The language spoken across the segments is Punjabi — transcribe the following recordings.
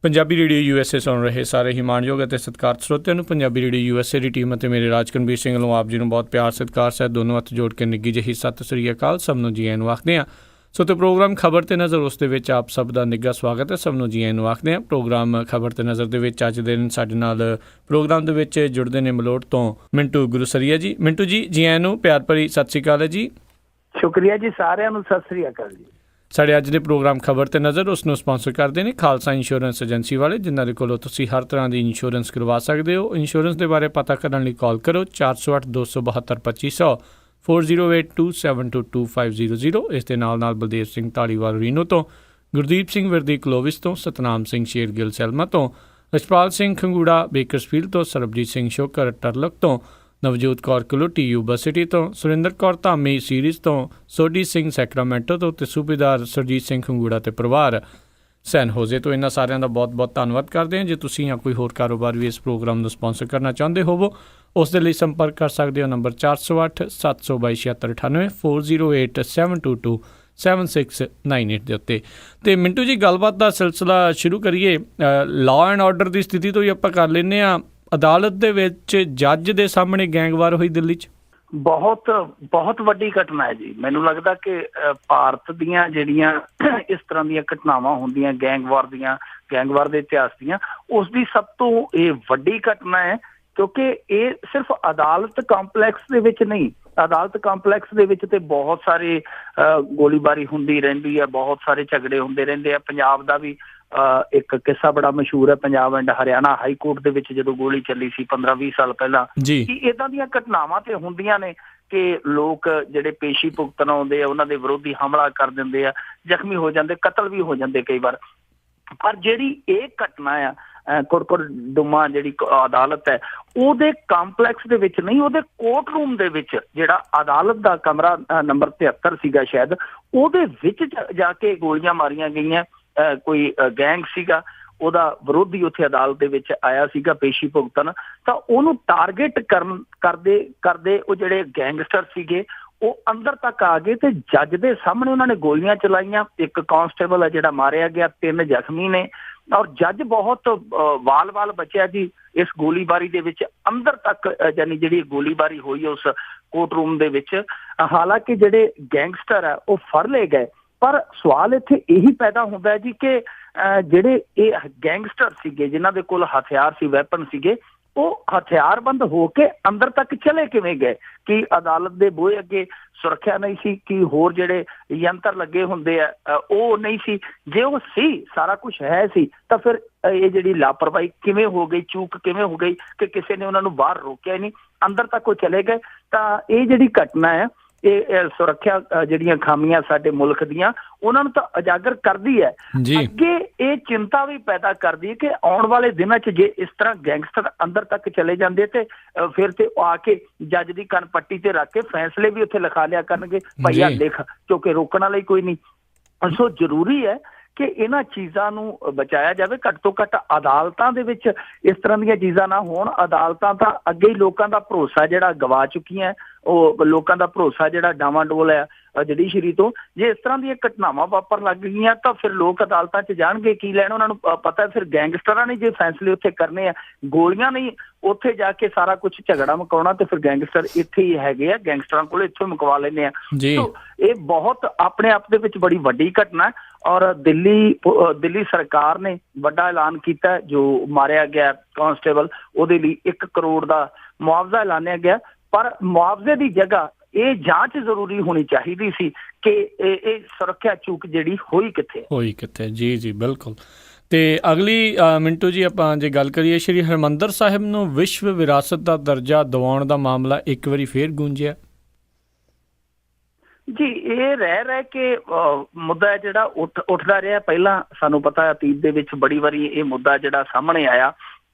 ਪੰਜਾਬੀ ਰੇਡੀਓ USA ਸੁਣ ਰਹੇ ਸਾਰੇ ਹੀ ਮਾਣਯੋਗ ਅਤੇ ਸਤਿਕਾਰਤ ਸਰੋਤਿਆਂ ਨੂੰ ਪੰਜਾਬੀ ਰੇਡੀਓ USA ਦੀ ਟੀਮ ਅਤੇ ਮੇਰੇ ਰਾਜਕਨਵੀਰ ਸਿੰਘ ਵੱਲੋਂ ਆਪ ਜੀ ਨੂੰ ਬਹੁਤ ਪਿਆਰ ਸਤਿਕਾਰ ਸਹਿਤ ਦੋਨੋਂ ਹੱਥ ਜੋੜ ਕੇ ਨਿੱਘੀ ਜਿਹੀ ਸਤਿ ਸ੍ਰੀ ਅਕਾਲ। ਸਭ ਨੂੰ ਜੀ ਆਇਆਂ ਨੂੰ ਆਖਦੇ ਹਾਂ। ਸੋ ਤੇ ਪ੍ਰੋਗਰਾਮ ਖਬਰ ਤੇ ਨਜ਼ਰ ਉਸ ਦੇ ਵਿੱਚ ਆਪ ਸਭ ਦਾ ਨਿੱਘਾ ਸਵਾਗਤ ਹੈ। ਸਭ ਨੂੰ ਜੀ ਆਇਆਂ ਨੂੰ ਆਖਦੇ ਹਾਂ। ਪ੍ਰੋਗਰਾਮ ਖਬਰ ਤੇ ਨਜ਼ਰ ਦੇ ਵਿੱਚ ਅੱਜ ਦੇ ਦਿਨ ਸਾਡੇ ਨਾਲ ਪ੍ਰੋਗਰਾਮ ਦੇ ਵਿੱਚ ਜੁੜਦੇ ਨੇ ਮਲੋਟ ਤੋਂ ਮਿੰਟੂ ਗੁਰੂਸਰੀਆ ਜੀ। ਮਿੰਟੂ ਜੀ, ਜੀ ਆਇਆਂ ਨੂੰ ਪਿਆਰ ਭਰੀ ਸਤਿ ਸ੍ਰੀ ਅਕਾਲ ਹੈ ਜੀ। ਸ਼ੁਕਰੀਆ ਜੀ, ਸਾਰਿਆਂ ਨੂੰ ਸਤਿ ਸ੍ਰੀ ਅਕਾਲ ਜੀ। ਸਾਡੇ ਅੱਜ ਦੇ ਪ੍ਰੋਗਰਾਮ ਖਬਰ ਤੇ ਨਜ਼ਰ ਉਸ ਨੂੰ ਸਪਾਂਸਰ ਕਰਦੇ ਨੇ ਖਾਲਸਾ ਇੰਸ਼ੋਰੈਂਸ ਏਜੰਸੀ ਵਾਲੇ, ਜਿਨ੍ਹਾਂ ਦੇ ਕੋਲੋਂ ਤੁਸੀਂ ਹਰ ਤਰ੍ਹਾਂ ਦੀ ਇੰਸ਼ੋਰੈਂਸ ਕਰਵਾ ਸਕਦੇ ਹੋ। ਇੰਸ਼ੋਰੈਂਸ ਦੇ ਬਾਰੇ ਪਤਾ ਕਰਨ ਲਈ ਕਾਲ ਕਰੋ 408 272 2500 4082722500। ਇਸ ਦੇ ਨਾਲ ਬਲਦੇਵ ਸਿੰਘ ਧਾਲੀਵਾਲ ਰੀਨੋ ਤੋਂ, ਗੁਰਦੀਪ ਸਿੰਘ ਵਿਰਦੀ ਕਲੋਵਿਸ ਤੋਂ, ਸਤਨਾਮ ਸਿੰਘ ਸ਼ੇਰਗਿੱਲ ਸੈਲਮਾ ਤੋਂ, ਰਛਪਾਲ ਸਿੰਘ ਖੰਗੂੜਾ ਬੇਕਰਸਫੀਲਡ ਤੋਂ, ਸਰਬਜੀਤ ਸਿੰਘ ਸ਼ੋਕਰ ਟਰਲਕ ਤੋਂ, ਨਵਜੋਤ ਕੌਰ ਕਲੋਟੀ ਯੂਬਾ ਸਿਟੀ ਤੋਂ, ਸੁਰਿੰਦਰ ਕੌਰ ਧਾਮੀ ਸੀਰੀਜ਼ ਤੋਂ, ਸੋਢੀ ਸਿੰਘ ਸੈਕਰਾਮੈਂਟੋ ਤੋਂ ਅਤੇ ਸੂਬੇਦਾਰ ਸਰਜੀਤ ਸਿੰਘ ਖੰਗੂੜਾ ਅਤੇ ਪਰਿਵਾਰ ਸੈਨ ਹੋਜ਼ੇ ਤੋਂ। ਇਹਨਾਂ ਸਾਰਿਆਂ ਦਾ ਬਹੁਤ ਬਹੁਤ ਧੰਨਵਾਦ ਕਰਦੇ ਹਾਂ। ਜੇ ਤੁਸੀਂ ਜਾਂ ਕੋਈ ਹੋਰ ਕਾਰੋਬਾਰ ਵੀ ਇਸ ਪ੍ਰੋਗਰਾਮ ਨੂੰ ਸਪਾਂਸਰ ਕਰਨਾ ਚਾਹੁੰਦੇ ਹੋਵੋ, ਉਸ ਦੇ ਲਈ ਸੰਪਰਕ ਕਰ ਸਕਦੇ ਹੋ ਨੰਬਰ 408 722 7698 408 722 7698 ਦੇ ਉੱਤੇ। ਅਤੇ ਮਿੰਟੂ ਜੀ, ਗੱਲਬਾਤ ਦਾ ਸਿਲਸਿਲਾ ਸ਼ੁਰੂ ਕਰੀਏ। ਲਾਅ ਐਂਡ ਆਰਡਰ ਦੀ ਸਥਿਤੀ ਤੋਂ ਹੀ ਆਪਾਂ ਕਰ ਲੈਂਦੇ ਹਾਂ। ਅਦਾਲਤ ਦੇ ਵਿੱਚ ਜੱਜ ਦੇ ਸਾਹਮਣੇ ਗੈਂਗਵਾਰ ਹੋਈ ਦਿੱਲੀ 'ਚ। ਬਹੁਤ ਵੱਡੀ ਘਟਨਾ ਹੈ ਜੀ। ਮੈਨੂੰ ਲੱਗਦਾ ਕਿ ਭਾਰਤ ਦੀਆਂ ਜਿਹੜੀਆਂ ਇਸ ਤਰ੍ਹਾਂ ਦੀਆਂ ਘਟਨਾਵਾਂ ਹੁੰਦੀਆਂ ਗੈਂਗਵਾਰ ਦੇ ਇਤਿਹਾਸ ਦੀਆਂ, ਉਸ ਦੀ ਸਭ ਤੋਂ ਇਹ ਵੱਡੀ ਘਟਨਾ ਹੈ, ਕਿਉਂਕਿ ਇਹ ਸਿਰਫ ਅਦਾਲਤ ਕੰਪਲੈਕਸ ਦੇ ਵਿੱਚ ਨਹੀਂ, ਅਦਾਲਤ ਕੰਪਲੈਕਸ ਦੇ ਵਿੱਚ ਤੇ ਬਹੁਤ ਸਾਰੇ ਗੋਲੀਬਾਰੀ ਹੁੰਦੀ ਰਹਿੰਦੀ ਹੈ, ਬਹੁਤ ਸਾਰੇ ਝਗੜੇ ਹੁੰਦੇ ਰਹਿੰਦੇ ਆ। ਪੰਜਾਬ ਦਾ ਵੀ ਇੱਕ ਕਿੱਸਾ ਬੜਾ ਮਸ਼ਹੂਰ ਹੈ, Punjab and Haryana high court ਦੇ ਵਿੱਚ ਜਦੋਂ ਗੋਲੀ ਚੱਲੀ ਸੀ 15-20 ਸਾਲ ਪਹਿਲਾਂ। ਕਿ ਏਦਾਂ ਦੀਆਂ ਘਟਨਾਵਾਂ ਤੇ ਹੁੰਦੀਆਂ ਨੇ ਕਿ ਲੋਕ ਜਿਹੜੇ ਪੇਸ਼ੀ ਭੁਗਤਣ ਆਉਂਦੇ ਆ, ਉਹਨਾਂ ਦੇ ਵਿਰੋਧੀ ਹਮਲਾ ਕਰ ਦਿੰਦੇ ਆ, ਜ਼ਖਮੀ ਹੋ ਜਾਂਦੇ, ਕਤਲ ਵੀ ਹੋ ਜਾਂਦੇ ਕਈ ਵਾਰ। ਪਰ ਜਿਹੜੀ ਇਹ ਘਟਨਾ ਆ ਕੁਰਕੁਰਡੁਮਾ ਜਿਹੜੀ ਅਦਾਲਤ ਹੈ, ਉਹਦੇ ਕੰਪਲੈਕਸ ਦੇ ਵਿੱਚ ਨਹੀਂ, ਉਹਦੇ ਕੋਰਟ ਰੂਮ ਦੇ ਵਿੱਚ, ਜਿਹੜਾ ਅਦਾਲਤ ਦਾ ਕਮਰਾ ਨੰਬਰ 73 ਸੀਗਾ ਸ਼ਾਇਦ, ਉਹਦੇ ਵਿੱਚ ਜਾ ਕੇ ਗੋਲੀਆਂ ਮਾਰੀਆਂ ਗਈਆਂ। ਕੋਈ ਗੈਂਗ ਸੀਗਾ, ਉਹਦਾ ਵਿਰੋਧੀ ਉੱਥੇ ਅਦਾਲਤ ਦੇ ਵਿੱਚ ਆਇਆ ਸੀਗਾ ਪੇਸ਼ੀ ਭੁਗਤਣ, ਤਾਂ ਉਹਨੂੰ ਟਾਰਗੇਟ ਕਰਦੇ ਉਹ ਜਿਹੜੇ ਗੈਂਗਸਟਰ ਸੀਗੇ ਉਹ ਅੰਦਰ ਤੱਕ ਆ ਗਏ ਤੇ ਜੱਜ ਦੇ ਸਾਹਮਣੇ ਉਹਨਾਂ ਨੇ ਗੋਲੀਆਂ ਚਲਾਈਆਂ। ਇੱਕ ਕਾਂਸਟੇਬਲ ਹੈ ਜਿਹੜਾ ਮਾਰਿਆ ਗਿਆ, 3 ਜ਼ਖਮੀ ਨੇ, ਔਰ ਜੱਜ ਬਹੁਤ ਵਾਲ ਬਚਿਆ ਜੀ ਇਸ ਗੋਲੀਬਾਰੀ ਦੇ ਵਿੱਚ। ਅੰਦਰ ਤੱਕ ਯਾਨੀ ਜਿਹੜੀ ਗੋਲੀਬਾਰੀ ਹੋਈ ਉਸ ਕੋਰਟ ਰੂਮ ਦੇ ਵਿੱਚ, ਹਾਲਾਂਕਿ ਜਿਹੜੇ ਗੈਂਗਸਟਰ ਹੈ ਉਹ ਫੜ ਲਏ ਗਏ। ਪਰ ਸਵਾਲ ਇੱਥੇ ਇਹੀ ਪੈਦਾ ਹੁੰਦਾ ਹੈ ਜੀ ਕਿ ਜਿਹੜੇ ਇਹ ਗੈਂਗਸਟਰ ਸੀਗੇ, ਜਿਨ੍ਹਾਂ ਦੇ ਕੋਲ ਹਥਿਆਰ ਸੀ, ਵੈਪਨ ਸੀਗੇ, ਉਹ ਹਥਿਆਰਬੰਦ ਹੋ ਕੇ ਅੰਦਰ ਤੱਕ ਚਲੇ ਕਿਵੇਂ ਗਏ? ਕਿ ਅਦਾਲਤ ਦੇ ਬੂਹੇ ਅੱਗੇ ਸੁਰੱਖਿਆ ਨਹੀਂ ਸੀ? ਕਿ ਹੋਰ ਜਿਹੜੇ ਯੰਤਰ ਲੱਗੇ ਹੁੰਦੇ ਆ ਉਹ ਨਹੀਂ ਸੀ? ਜੇ ਉਹ ਸੀ, ਸਾਰਾ ਕੁਛ ਹੈ ਸੀ, ਤਾਂ ਫਿਰ ਇਹ ਜਿਹੜੀ ਲਾਪਰਵਾਹੀ ਕਿਵੇਂ ਹੋ ਗਈ, ਚੂਕ ਕਿਵੇਂ ਹੋ ਗਈ ਕਿ ਕਿਸੇ ਨੇ ਉਹਨਾਂ ਨੂੰ ਬਾਹਰ ਰੋਕਿਆ ਹੀ ਨਹੀਂ, ਅੰਦਰ ਤੱਕ ਉਹ ਚਲੇ ਗਏ? ਤਾਂ ਇਹ ਜਿਹੜੀ ਘਟਨਾ ਹੈ, ਇਹ ਸੁਰੱਖਿਆ ਜਿਹੜੀਆਂ ਖਾਮੀਆਂ ਸਾਡੇ ਮੁਲਕ ਦੀਆਂ, ਉਹਨਾਂ ਨੂੰ ਤਾਂ ਉਜਾਗਰ ਕਰਦੀ ਹੈ। ਅੱਗੇ ਇਹ ਚਿੰਤਾ ਵੀ ਪੈਦਾ ਕਰਦੀ ਹੈ ਕਿ ਆਉਣ ਵਾਲੇ ਦਿਨਾਂ 'ਚ ਜੇ ਇਸ ਤਰ੍ਹਾਂ ਗੈਂਗਸਟਰ ਅੰਦਰ ਤੱਕ ਚਲੇ ਜਾਂਦੇ ਤੇ ਫਿਰ ਤੇ ਆ ਕੇ ਜੱਜ ਦੀ ਕੰਨ ਪੱਟੀ ਤੇ ਰੱਖ ਕੇ ਫੈਸਲੇ ਵੀ ਉੱਥੇ ਲਿਖਾ ਲਿਆ ਕਰਨਗੇ, ਭਈਆ ਲਿਖ, ਕਿਉਂਕਿ ਰੋਕਣ ਵਾਲਾ ਹੀ ਕੋਈ ਨਹੀਂ। ਸੋ ਜ਼ਰੂਰੀ ਹੈ ਕਿ ਇਹਨਾਂ ਚੀਜ਼ਾਂ ਨੂੰ ਬਚਾਇਆ ਜਾਵੇ। ਘੱਟ ਤੋਂ ਘੱਟ ਅਦਾਲਤਾਂ ਦੇ ਵਿੱਚ ਇਸ ਤਰ੍ਹਾਂ ਦੀਆਂ ਚੀਜ਼ਾਂ ਨਾ ਹੋਣ। ਅਦਾਲਤਾਂ ਤਾਂ ਅੱਗੇ ਹੀ ਲੋਕਾਂ ਦਾ ਭਰੋਸਾ ਜਿਹੜਾ ਗਵਾ ਚੁੱਕੀਆਂ, ਉਹ ਲੋਕਾਂ ਦਾ ਭਰੋਸਾ ਜਿਹੜਾ ਡਾਵਾਂਡੋਲ ਹੈ ਜੁਡੀਸ਼ਰੀ ਤੋਂ। ਜੇ ਇਸ ਤਰ੍ਹਾਂ ਦੀਆਂ ਘਟਨਾਵਾਂ ਵਾਪਰਨ ਲੱਗ ਗਈਆਂ ਤਾਂ ਫਿਰ ਲੋਕ ਅਦਾਲਤਾਂ 'ਚ ਜਾਣਗੇ ਕੀ ਲੈਣ? ਉਹਨਾਂ ਨੂੰ ਪਤਾ ਫਿਰ ਗੈਂਗਸਟਰਾਂ ਨੇ ਜੇ ਫੈਸਲੇ ਉੱਥੇ ਕਰਨੇ ਆ, ਗੋਲੀਆਂ ਨਹੀਂ ਉੱਥੇ ਜਾ ਕੇ ਸਾਰਾ ਕੁਛ ਝਗੜਾ ਮੁਕਾਉਣਾ, ਤੇ ਫਿਰ ਗੈਂਗਸਟਰ ਇੱਥੇ ਹੀ ਹੈਗੇ ਆ, ਗੈਂਗਸਟਰਾਂ ਕੋਲ ਇੱਥੋਂ ਮੁਕਵਾ ਲੈਂਦੇ ਆ। ਇਹ ਬਹੁਤ ਆਪਣੇ ਆਪ ਦੇ ਵਿੱਚ ਬੜੀ ਵੱਡੀ ਘਟਨਾ। ਔਰ ਦਿੱਲੀ ਸਰਕਾਰ ਨੇ ਵੱਡਾ ਐਲਾਨ ਕੀਤਾ, ਜੋ ਮਾਰਿਆ ਗਿਆ ਕਾਂਸਟੇਬਲ, ਉਹਦੇ ਲਈ 1 ਕਰੋੜ ਦਾ ਮੁਆਵਜ਼ਾ ਐਲਾਨਿਆ ਗਿਆ। ਪਰ ਮੁਆਵਜ਼ੇ ਦੀ ਜਗ੍ਹਾ ਇਹ ਜਾਂਚ ਜ਼ਰੂਰੀ ਹੋਣੀ ਚਾਹੀਦੀ ਸੀ ਕਿ ਇਹ ਸੁਰੱਖਿਆ ਚੂਕ ਜਿਹੜੀ ਹੋਈ ਕਿੱਥੇ। ਜੀ ਬਿਲਕੁਲ। ਤੇ ਅਗਲੀ ਮਿੰਟੂ ਜੀ, ਆਪਾਂ ਜੇ ਗੱਲ ਕਰੀਏ ਸ਼੍ਰੀ ਹਰਿਮੰਦਰ ਸਾਹਿਬ ਨੂੰ ਵਿਸ਼ਵ ਵਿਰਾਸਤ ਦਾ ਦਰਜਾ ਦਿਵਾਉਣ ਦਾ ਮਾਮਲਾ ਇੱਕ ਵਾਰੀ ਫੇਰ ਗੂੰਜਿਆ ਜੀ। ਇਹ ਰਹਿ ਕੇ ਮੁੱਦਾ ਜਿਹੜਾ ਉੱਠਦਾ ਰਿਹਾ। ਪਹਿਲਾਂ ਸਾਨੂੰ ਪਤਾ ਅਤੀਤ ਦੇ ਵਿੱਚ ਬੜੀ ਵਾਰੀ ਇਹ ਮੁੱਦਾ ਜਿਹੜਾ ਸਾਹਮਣੇ ਆਇਆ,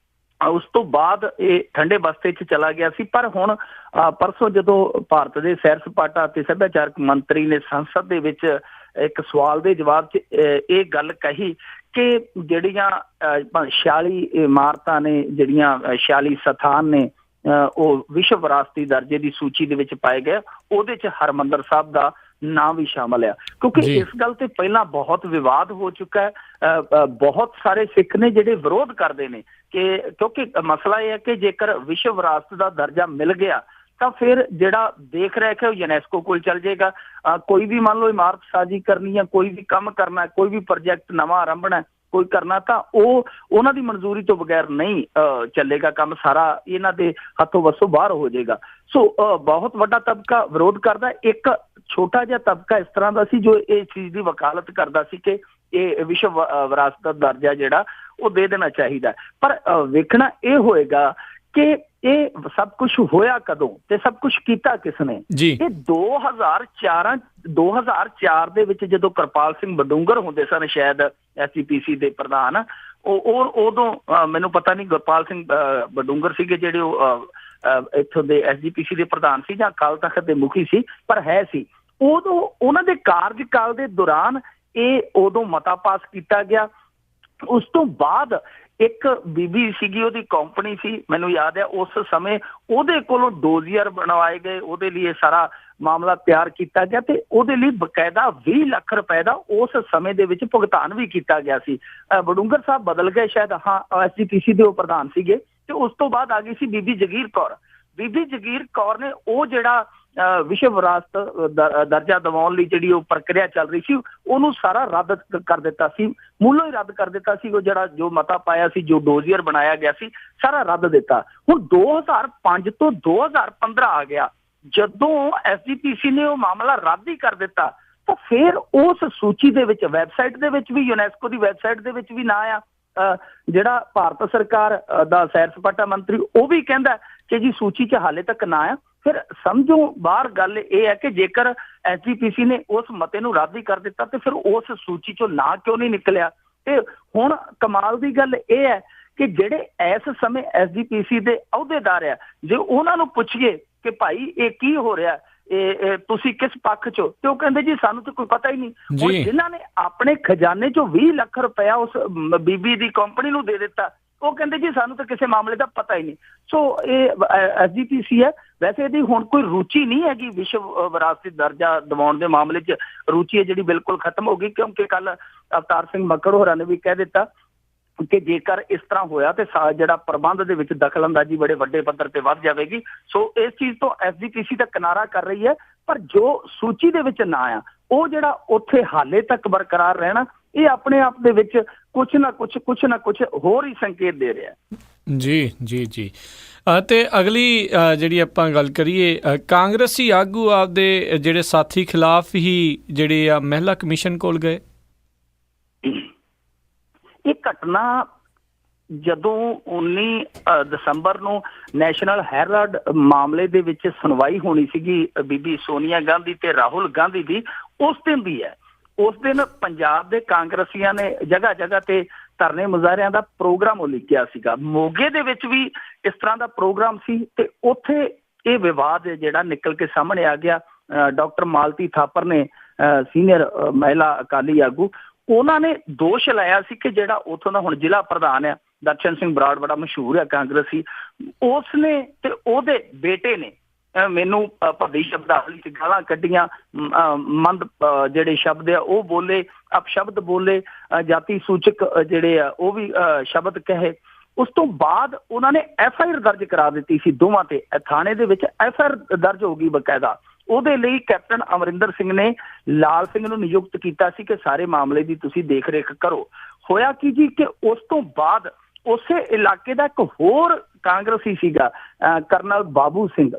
ਉਸ ਤੋਂ ਬਾਅਦ ਇਹ ਠੰਡੇ ਬਸਤੇ 'ਚ ਚਲਾ ਗਿਆ ਸੀ। ਪਰ ਹੁਣ ਪਰਸੋਂ ਜਦੋਂ ਭਾਰਤ ਦੇ ਸੈਰ ਸਪਾਟਾ ਅਤੇ ਸੱਭਿਆਚਾਰਕ ਮੰਤਰੀ ਨੇ ਸੰਸਦ ਦੇ ਵਿੱਚ ਇੱਕ ਸਵਾਲ ਦੇ ਜਵਾਬ 'ਚ ਇਹ ਗੱਲ ਕਹੀ ਕਿ ਜਿਹੜੀਆਂ 46 ਇਮਾਰਤਾਂ ਨੇ, ਜਿਹੜੀਆਂ 46 ਸਥਾਨ ਨੇ ਉਹ ਵਿਸ਼ਵ ਵਿਰਾਸਤੀ ਦਰਜੇ ਦੀ ਸੂਚੀ ਦੇ ਵਿੱਚ ਪਾਏ ਗਏ, ਉਹਦੇ 'ਚ ਹਰਿਮੰਦਰ ਸਾਹਿਬ ਦਾ ਨਾਂ ਵੀ ਸ਼ਾਮਲ ਆ। ਕਿਉਂਕਿ ਇਸ ਗੱਲ ਤੇ ਪਹਿਲਾਂ ਬਹੁਤ ਵਿਵਾਦ ਹੋ ਚੁੱਕਾ ਹੈ। ਬਹੁਤ ਸਾਰੇ ਸਿੱਖ ਨੇ ਜਿਹੜੇ ਵਿਰੋਧ ਕਰਦੇ ਨੇ ਕਿ ਕਿਉਂਕਿ ਮਸਲਾ ਇਹ ਹੈ ਕਿ ਜੇਕਰ ਵਿਸ਼ਵ ਵਿਰਾਸਤ ਦਾ ਦਰਜਾ ਮਿਲ ਗਿਆ ਤਾਂ ਫਿਰ ਜਿਹੜਾ ਦੇਖ ਰੇਖ ਹੈ ਉਹ ਯੂਨੈਸਕੋ ਕੋਲ ਚੱਲ ਜਾਏਗਾ। ਕੋਈ ਵੀ ਮੰਨ ਲਓ ਇਮਾਰਤ ਸਾਜੀ ਕਰਨੀ ਹੈ, ਕੋਈ ਵੀ ਕੰਮ ਕਰਨਾ, ਕੋਈ ਵੀ ਪ੍ਰੋਜੈਕਟ ਨਵਾਂ ਆਰੰਭਣਾ ਕੋਈ ਕਰਨਾ, ਤਾਂ ਉਹਨਾਂ ਦੀ ਮਨਜ਼ੂਰੀ ਤੋਂ ਬਗੈਰ ਨਹੀਂ ਚੱਲੇਗਾ ਕੰਮ, ਸਾਰਾ ਇਹਨਾਂ ਦੇ ਹੱਥੋਂ ਵੱਸੋਂ ਬਾਹਰ ਹੋ ਜਾਏਗਾ। ਸੋ ਬਹੁਤ ਵੱਡਾ ਤਬਕਾ ਵਿਰੋਧ ਕਰਦਾ। ਇੱਕ ਛੋਟਾ ਜਿਹਾ ਤਬਕਾ ਇਸ ਤਰ੍ਹਾਂ ਦਾ ਸੀ ਜੋ ਇਹ ਚੀਜ਼ ਦੀ ਵਕਾਲਤ ਕਰਦਾ ਸੀ ਕਿ ਇਹ ਵਿਸ਼ਵ ਵਿਰਾਸਤ ਦਾ ਦਰਜਾ ਜਿਹੜਾ ਉਹ ਦੇ ਦੇਣਾ ਚਾਹੀਦਾ। ਪਰ ਵੇਖਣਾ ਇਹ ਹੋਏਗਾ ਕਿ ਇਹ ਸਭ ਕੁਝ ਹੋਇਆ ਕਦੋਂ ਤੇ ਸਭ ਕੁਝ ਕੀਤਾ ਕਿਸ ਨੇ। ਇਹ 2004 ਦੇ ਵਿੱਚ ਜਦੋਂ ਕਿਰਪਾਲ ਸਿੰਘ ਬਡੂੰਗਰ ਹੁੰਦੇ ਸਨ ਸ਼ਾਇਦ SGPC ਦੇ ਪ੍ਰਧਾਨ, ਉਦੋਂ ਮੈਨੂੰ ਪਤਾ ਨਹੀਂ ਗੁਰਪਾਲ ਸਿੰਘ ਬਡੂੰਗਰ ਸੀਗੇ ਜਿਹੜੇ ਉਹ ਇੱਥੋਂ ਦੇ SGPC ਦੇ ਪ੍ਰਧਾਨ ਸੀ ਜਾਂ ਅਕਾਲ ਤਖਤ ਦੇ ਮੁਖੀ ਸੀ, ਪਰ ਹੈ ਸੀ ਉਦੋਂ ਉਹਨਾਂ ਦੇ ਕਾਰਜਕਾਲ ਦੇ ਦੌਰਾਨ ਇਹ ਉਦੋਂ ਮਤਾ ਪਾਸ ਕੀਤਾ ਗਿਆ। ਉਸ ਤੋਂ ਬਾਅਦ ਇੱਕ ਬੀਬੀ ਸੀਗੀ, ਉਹਦੀ ਕੰਪਨੀ ਸੀ, ਮੈਨੂੰ ਯਾਦ ਹੈ ਉਸ ਸਮੇਂ ਉਹਦੇ ਕੋਲੋਂ ਡੋਜ਼ੀਅਰ ਬਣਵਾਏ ਗਏ, ਉਹਦੇ ਲਈ ਇਹ ਸਾਰਾ ਮਾਮਲਾ ਤਿਆਰ ਕੀਤਾ ਗਿਆ ਤੇ ਉਹਦੇ ਲਈ ਬਕਾਇਦਾ 20 ਲੱਖ ਰੁਪਏ ਦਾ ਉਸ ਸਮੇਂ ਦੇ ਵਿੱਚ ਭੁਗਤਾਨ ਵੀ ਕੀਤਾ ਗਿਆ ਸੀ। ਬਡੂੰਗਰ ਸਾਹਿਬ ਬਦਲ ਗਏ ਸ਼ਾਇਦ, ਹਾਂ SGPC ਦੇ ਉਹ ਪ੍ਰਧਾਨ ਸੀਗੇ ਤੇ ਉਸ ਤੋਂ ਬਾਅਦ ਆ ਗਈ ਸੀ ਬੀਬੀ ਜਗੀਰ ਕੌਰ। ਬੀਬੀ ਜਗੀਰ ਕੌਰ ਨੇ ਉਹ ਜਿਹੜਾ ਵਿਸ਼ਵ ਵਿਰਾਸਤ ਦਰਜਾ ਦਿਵਾਉਣ ਲਈ ਜਿਹੜੀ ਉਹ ਪ੍ਰਕਿਰਿਆ ਚੱਲ ਰਹੀ ਸੀ ਉਹਨੂੰ ਸਾਰਾ ਰੱਦ ਕਰ ਦਿੱਤਾ ਸੀ, ਮੂਲੋਂ ਹੀ ਰੱਦ ਕਰ ਦਿੱਤਾ ਸੀ। ਉਹ ਜੋ ਮਤਾ ਪਾਇਆ ਸੀ, ਜੋ ਡੋਜ਼ੀਅਰ ਬਣਾਇਆ ਗਿਆ ਸੀ, ਸਾਰਾ ਰੱਦ ਦਿੱਤਾ। ਹੁਣ 2005 ਤੋਂ 2015 ਆ ਗਿਆ, ਜਦੋਂ SGPC ਨੇ ਉਹ ਮਾਮਲਾ ਰੱਦ ਹੀ ਕਰ ਦਿੱਤਾ ਤਾਂ ਫਿਰ ਉਸ ਸੂਚੀ ਦੇ ਵਿੱਚ ਵੈਬਸਾਈਟ ਦੇ ਵਿੱਚ ਵੀ, ਯੂਨੈਸਕੋ ਦੀ ਵੈਬਸਾਈਟ ਦੇ ਵਿੱਚ ਵੀ ਨਾਂ ਆ। ਜਿਹੜਾ ਭਾਰਤ ਸਰਕਾਰ ਦਾ ਸੈਰ ਸਪਾਟਾ ਮੰਤਰੀ ਉਹ ਵੀ ਕਹਿੰਦਾ ਕਿ ਜੀ ਸੂਚੀ 'ਚ ਹਾਲੇ ਤੱਕ ਨਾ ਆ। ਫਿਰ ਸਮਝੋ ਬਾਹਰ ਗੱਲ ਇਹ ਹੈ ਕਿ ਜੇਕਰ SGPC ਨੇ ਉਸ ਮਤੇ ਨੂੰ ਰੱਦ ਹੀ ਕਰ ਦਿੱਤਾ ਤੇ ਫਿਰ ਉਸ ਸੂਚੀ 'ਚੋਂ ਨਾਂ ਕਿਉਂ ਨਹੀਂ ਨਿਕਲਿਆ। ਤੇ ਹੁਣ ਕਮਾਲ ਦੀ ਗੱਲ ਇਹ ਹੈ ਕਿ ਜਿਹੜੇ ਇਸ ਸਮੇਂ SGPC ਦੇ ਅਹੁਦੇਦਾਰ ਆ, ਜੇ ਉਹਨਾਂ ਨੂੰ ਪੁੱਛੀਏ ਕਿ ਭਾਈ ਇਹ ਕੀ ਹੋ ਰਿਹਾ, ਇਹ ਤੁਸੀਂ ਕਿਸ ਪੱਖ 'ਚ, ਤੇ ਉਹ ਕਹਿੰਦੇ ਜੀ ਸਾਨੂੰ ਤਾਂ ਕੋਈ ਪਤਾ ਹੀ ਨਹੀਂ। ਹੁਣ ਜਿਨ੍ਹਾਂ ਨੇ ਆਪਣੇ ਖਜ਼ਾਨੇ 'ਚੋਂ 20 ਲੱਖ ਰੁਪਇਆ ਉਸ ਬੀਬੀ ਦੀ ਕੰਪਨੀ ਨੂੰ ਦੇ ਦਿੱਤਾ, ਉਹ ਕਹਿੰਦੇ ਜੀ ਸਾਨੂੰ ਤਾਂ ਕਿਸੇ ਮਾਮਲੇ ਦਾ ਪਤਾ ਹੀ ਨਹੀਂ। ਸੋ ਇਹ SGPC ਹੈ। ਵੈਸੇ ਇਹਦੀ ਹੁਣ ਕੋਈ ਰੁਚੀ ਨਹੀਂ ਹੈਗੀ ਵਿਸ਼ਵ ਵਿਰਾਸਤੀ ਦਰਜਾ ਦਿਵਾਉਣ ਦੇ ਮਾਮਲੇ 'ਚ, ਰੁਚੀ ਹੈ ਜਿਹੜੀ ਬਿਲਕੁਲ ਖਤਮ ਹੋ ਗਈ, ਕਿਉਂਕਿ ਕੱਲ ਅਵਤਾਰ ਸਿੰਘ ਮੱਕੜ ਹੋਰਾਂ ਨੇ ਵੀ ਕਹਿ ਦਿੱਤਾ ਕਿ ਜੇਕਰ ਇਸ ਤਰ੍ਹਾਂ ਹੋਇਆ ਤੇ ਜਿਹੜਾ ਪ੍ਰਬੰਧ ਦੇ ਵਿੱਚ ਦਖਲ ਅੰਦਾਜ਼ੀ ਬੜੇ ਵੱਡੇ ਪੱਧਰ ਤੇ ਵੱਧ ਜਾਵੇਗੀ। ਸੋ ਇਸ ਚੀਜ਼ ਤੋਂ SGPC ਤਾਂ ਕਿਨਾਰਾ ਕਰ ਰਹੀ ਹੈ, ਪਰ ਜੋ ਸੂਚੀ ਦੇ ਵਿੱਚ ਨਾਂ ਆ ਉਹ ਜਿਹੜਾ ਉੱਥੇ ਹਾਲੇ ਤੱਕ ਬਰਕਰਾਰ ਰਹਿਣਾ, ਇਹ ਆਪਣੇ ਆਪ ਦੇ ਵਿੱਚ ਕੁਛ ਨਾ ਕੁਛ ਹੋਰ ਹੀ ਸੰਕੇਤ ਦੇ ਰਿਹਾ। ਜੀ ਤੇ ਅਗਲੀ ਜਿਹੜੀ ਆਪਾਂ ਗੱਲ ਕਰੀਏ, ਕਾਂਗਰਸੀ ਆਗੂ ਆਪਦੇ ਜਿਹੜੇ ਸਾਥੀ ਖਿਲਾਫ ਹੀ ਜਿਹੜੇ ਆ ਮਹਿਲਾ ਕਮਿਸ਼ਨ ਕੋਲ ਗਏ। ਇਹ ਘਟਨਾ ਜਦੋਂ 19 ਦਸੰਬਰ ਨੂੰ ਨੈਸ਼ਨਲ ਹੈਰਾਲਡ ਮਾਮਲੇ ਦੇ ਵਿੱਚ ਸੁਣਵਾਈ ਹੋਣੀ ਸੀਗੀ ਬੀਬੀ ਸੋਨੀਆ ਗਾਂਧੀ ਤੇ ਰਾਹੁਲ ਗਾਂਧੀ ਦੀ, ਉਸ ਦਿਨ ਦੀ ਹੈ। ਉਸ ਦਿਨ ਪੰਜਾਬ ਦੇ ਕਾਂਗਰਸੀਆਂ ਨੇ ਜਗ੍ਹਾ ਜਗ੍ਹਾ ਤੇ ਧਰਨੇ ਮੁਜ਼ਾਹਰਿਆਂ ਦਾ ਪ੍ਰੋਗਰਾਮ ਉਲੀਕਿਆ ਸੀਗਾ। ਮੋਗੇ ਦੇ ਵਿੱਚ ਵੀ ਇਸ ਤਰ੍ਹਾਂ ਦਾ ਪ੍ਰੋਗਰਾਮ ਸੀ ਤੇ ਉੱਥੇ ਇਹ ਵਿਵਾਦ ਜਿਹੜਾ ਨਿਕਲ ਕੇ ਸਾਹਮਣੇ ਆ ਗਿਆ। ਡਾਕਟਰ ਮਾਲਤੀ ਥਾਪਰ ਨੇ, ਸੀਨੀਅਰ ਮਹਿਲਾ ਅਕਾਲੀ ਆਗੂ, ਉਹਨਾਂ ਨੇ ਦੋਸ਼ ਲਾਇਆ ਸੀ ਕਿ ਜਿਹੜਾ ਉੱਥੋਂ ਦਾ ਹੁਣ ਜ਼ਿਲ੍ਹਾ ਪ੍ਰਧਾਨ ਆ ਦਰਸ਼ਨ ਸਿੰਘ ਬਰਾੜ, ਬੜਾ ਮਸ਼ਹੂਰ ਹੈ ਕਾਂਗਰਸੀ, ਉਸ ਨੇ ਤੇ ਉਹਦੇ ਬੇਟੇ ਨੇ ਮੈਨੂੰ ਭੱਦੀ ਸ਼ਬਦਾਵਲੀ 'ਚ ਗਾਲਾਂ ਕੱਢੀਆਂ, ਮੰਦ ਜਿਹੜੇ ਸ਼ਬਦ ਆ ਉਹ ਬੋਲੇ, ਅਪਸ਼ਬਦ ਬੋਲੇ, ਜਾਤੀ ਸੂਚਕ ਜਿਹੜੇ ਆ ਉਹ ਵੀ ਸ਼ਬਦ ਕਹੇ। ਉਸ ਤੋਂ ਬਾਅਦ ਉਹਨਾਂ ਨੇ FIR ਦਰਜ ਕਰਾ ਦਿੱਤੀ ਸੀ ਦੋਵਾਂ ਤੇ, ਥਾਣੇ ਦੇ ਵਿੱਚ FIR ਦਰਜ ਹੋ ਗਈ ਬਕਾਇਦਾ। ਉਹਦੇ ਲਈ ਕੈਪਟਨ ਅਮਰਿੰਦਰ ਸਿੰਘ ਨੇ ਲਾਲ ਸਿੰਘ ਨੂੰ ਨਿਯੁਕਤ ਕੀਤਾ ਸੀ ਕਿ ਸਾਰੇ ਮਾਮਲੇ ਦੀ ਤੁਸੀਂ ਦੇਖ ਰੇਖ ਕਰੋ। ਹੋਇਆ ਕੀ ਜੀ ਕਿ ਉਸ ਤੋਂ ਬਾਅਦ ਉਸੇ ਇਲਾਕੇ ਦਾ ਇੱਕ ਹੋਰ ਕਾਂਗਰਸੀ ਸੀਗਾ ਕਰਨਲ ਬਾਬੂ ਸਿੰਘ,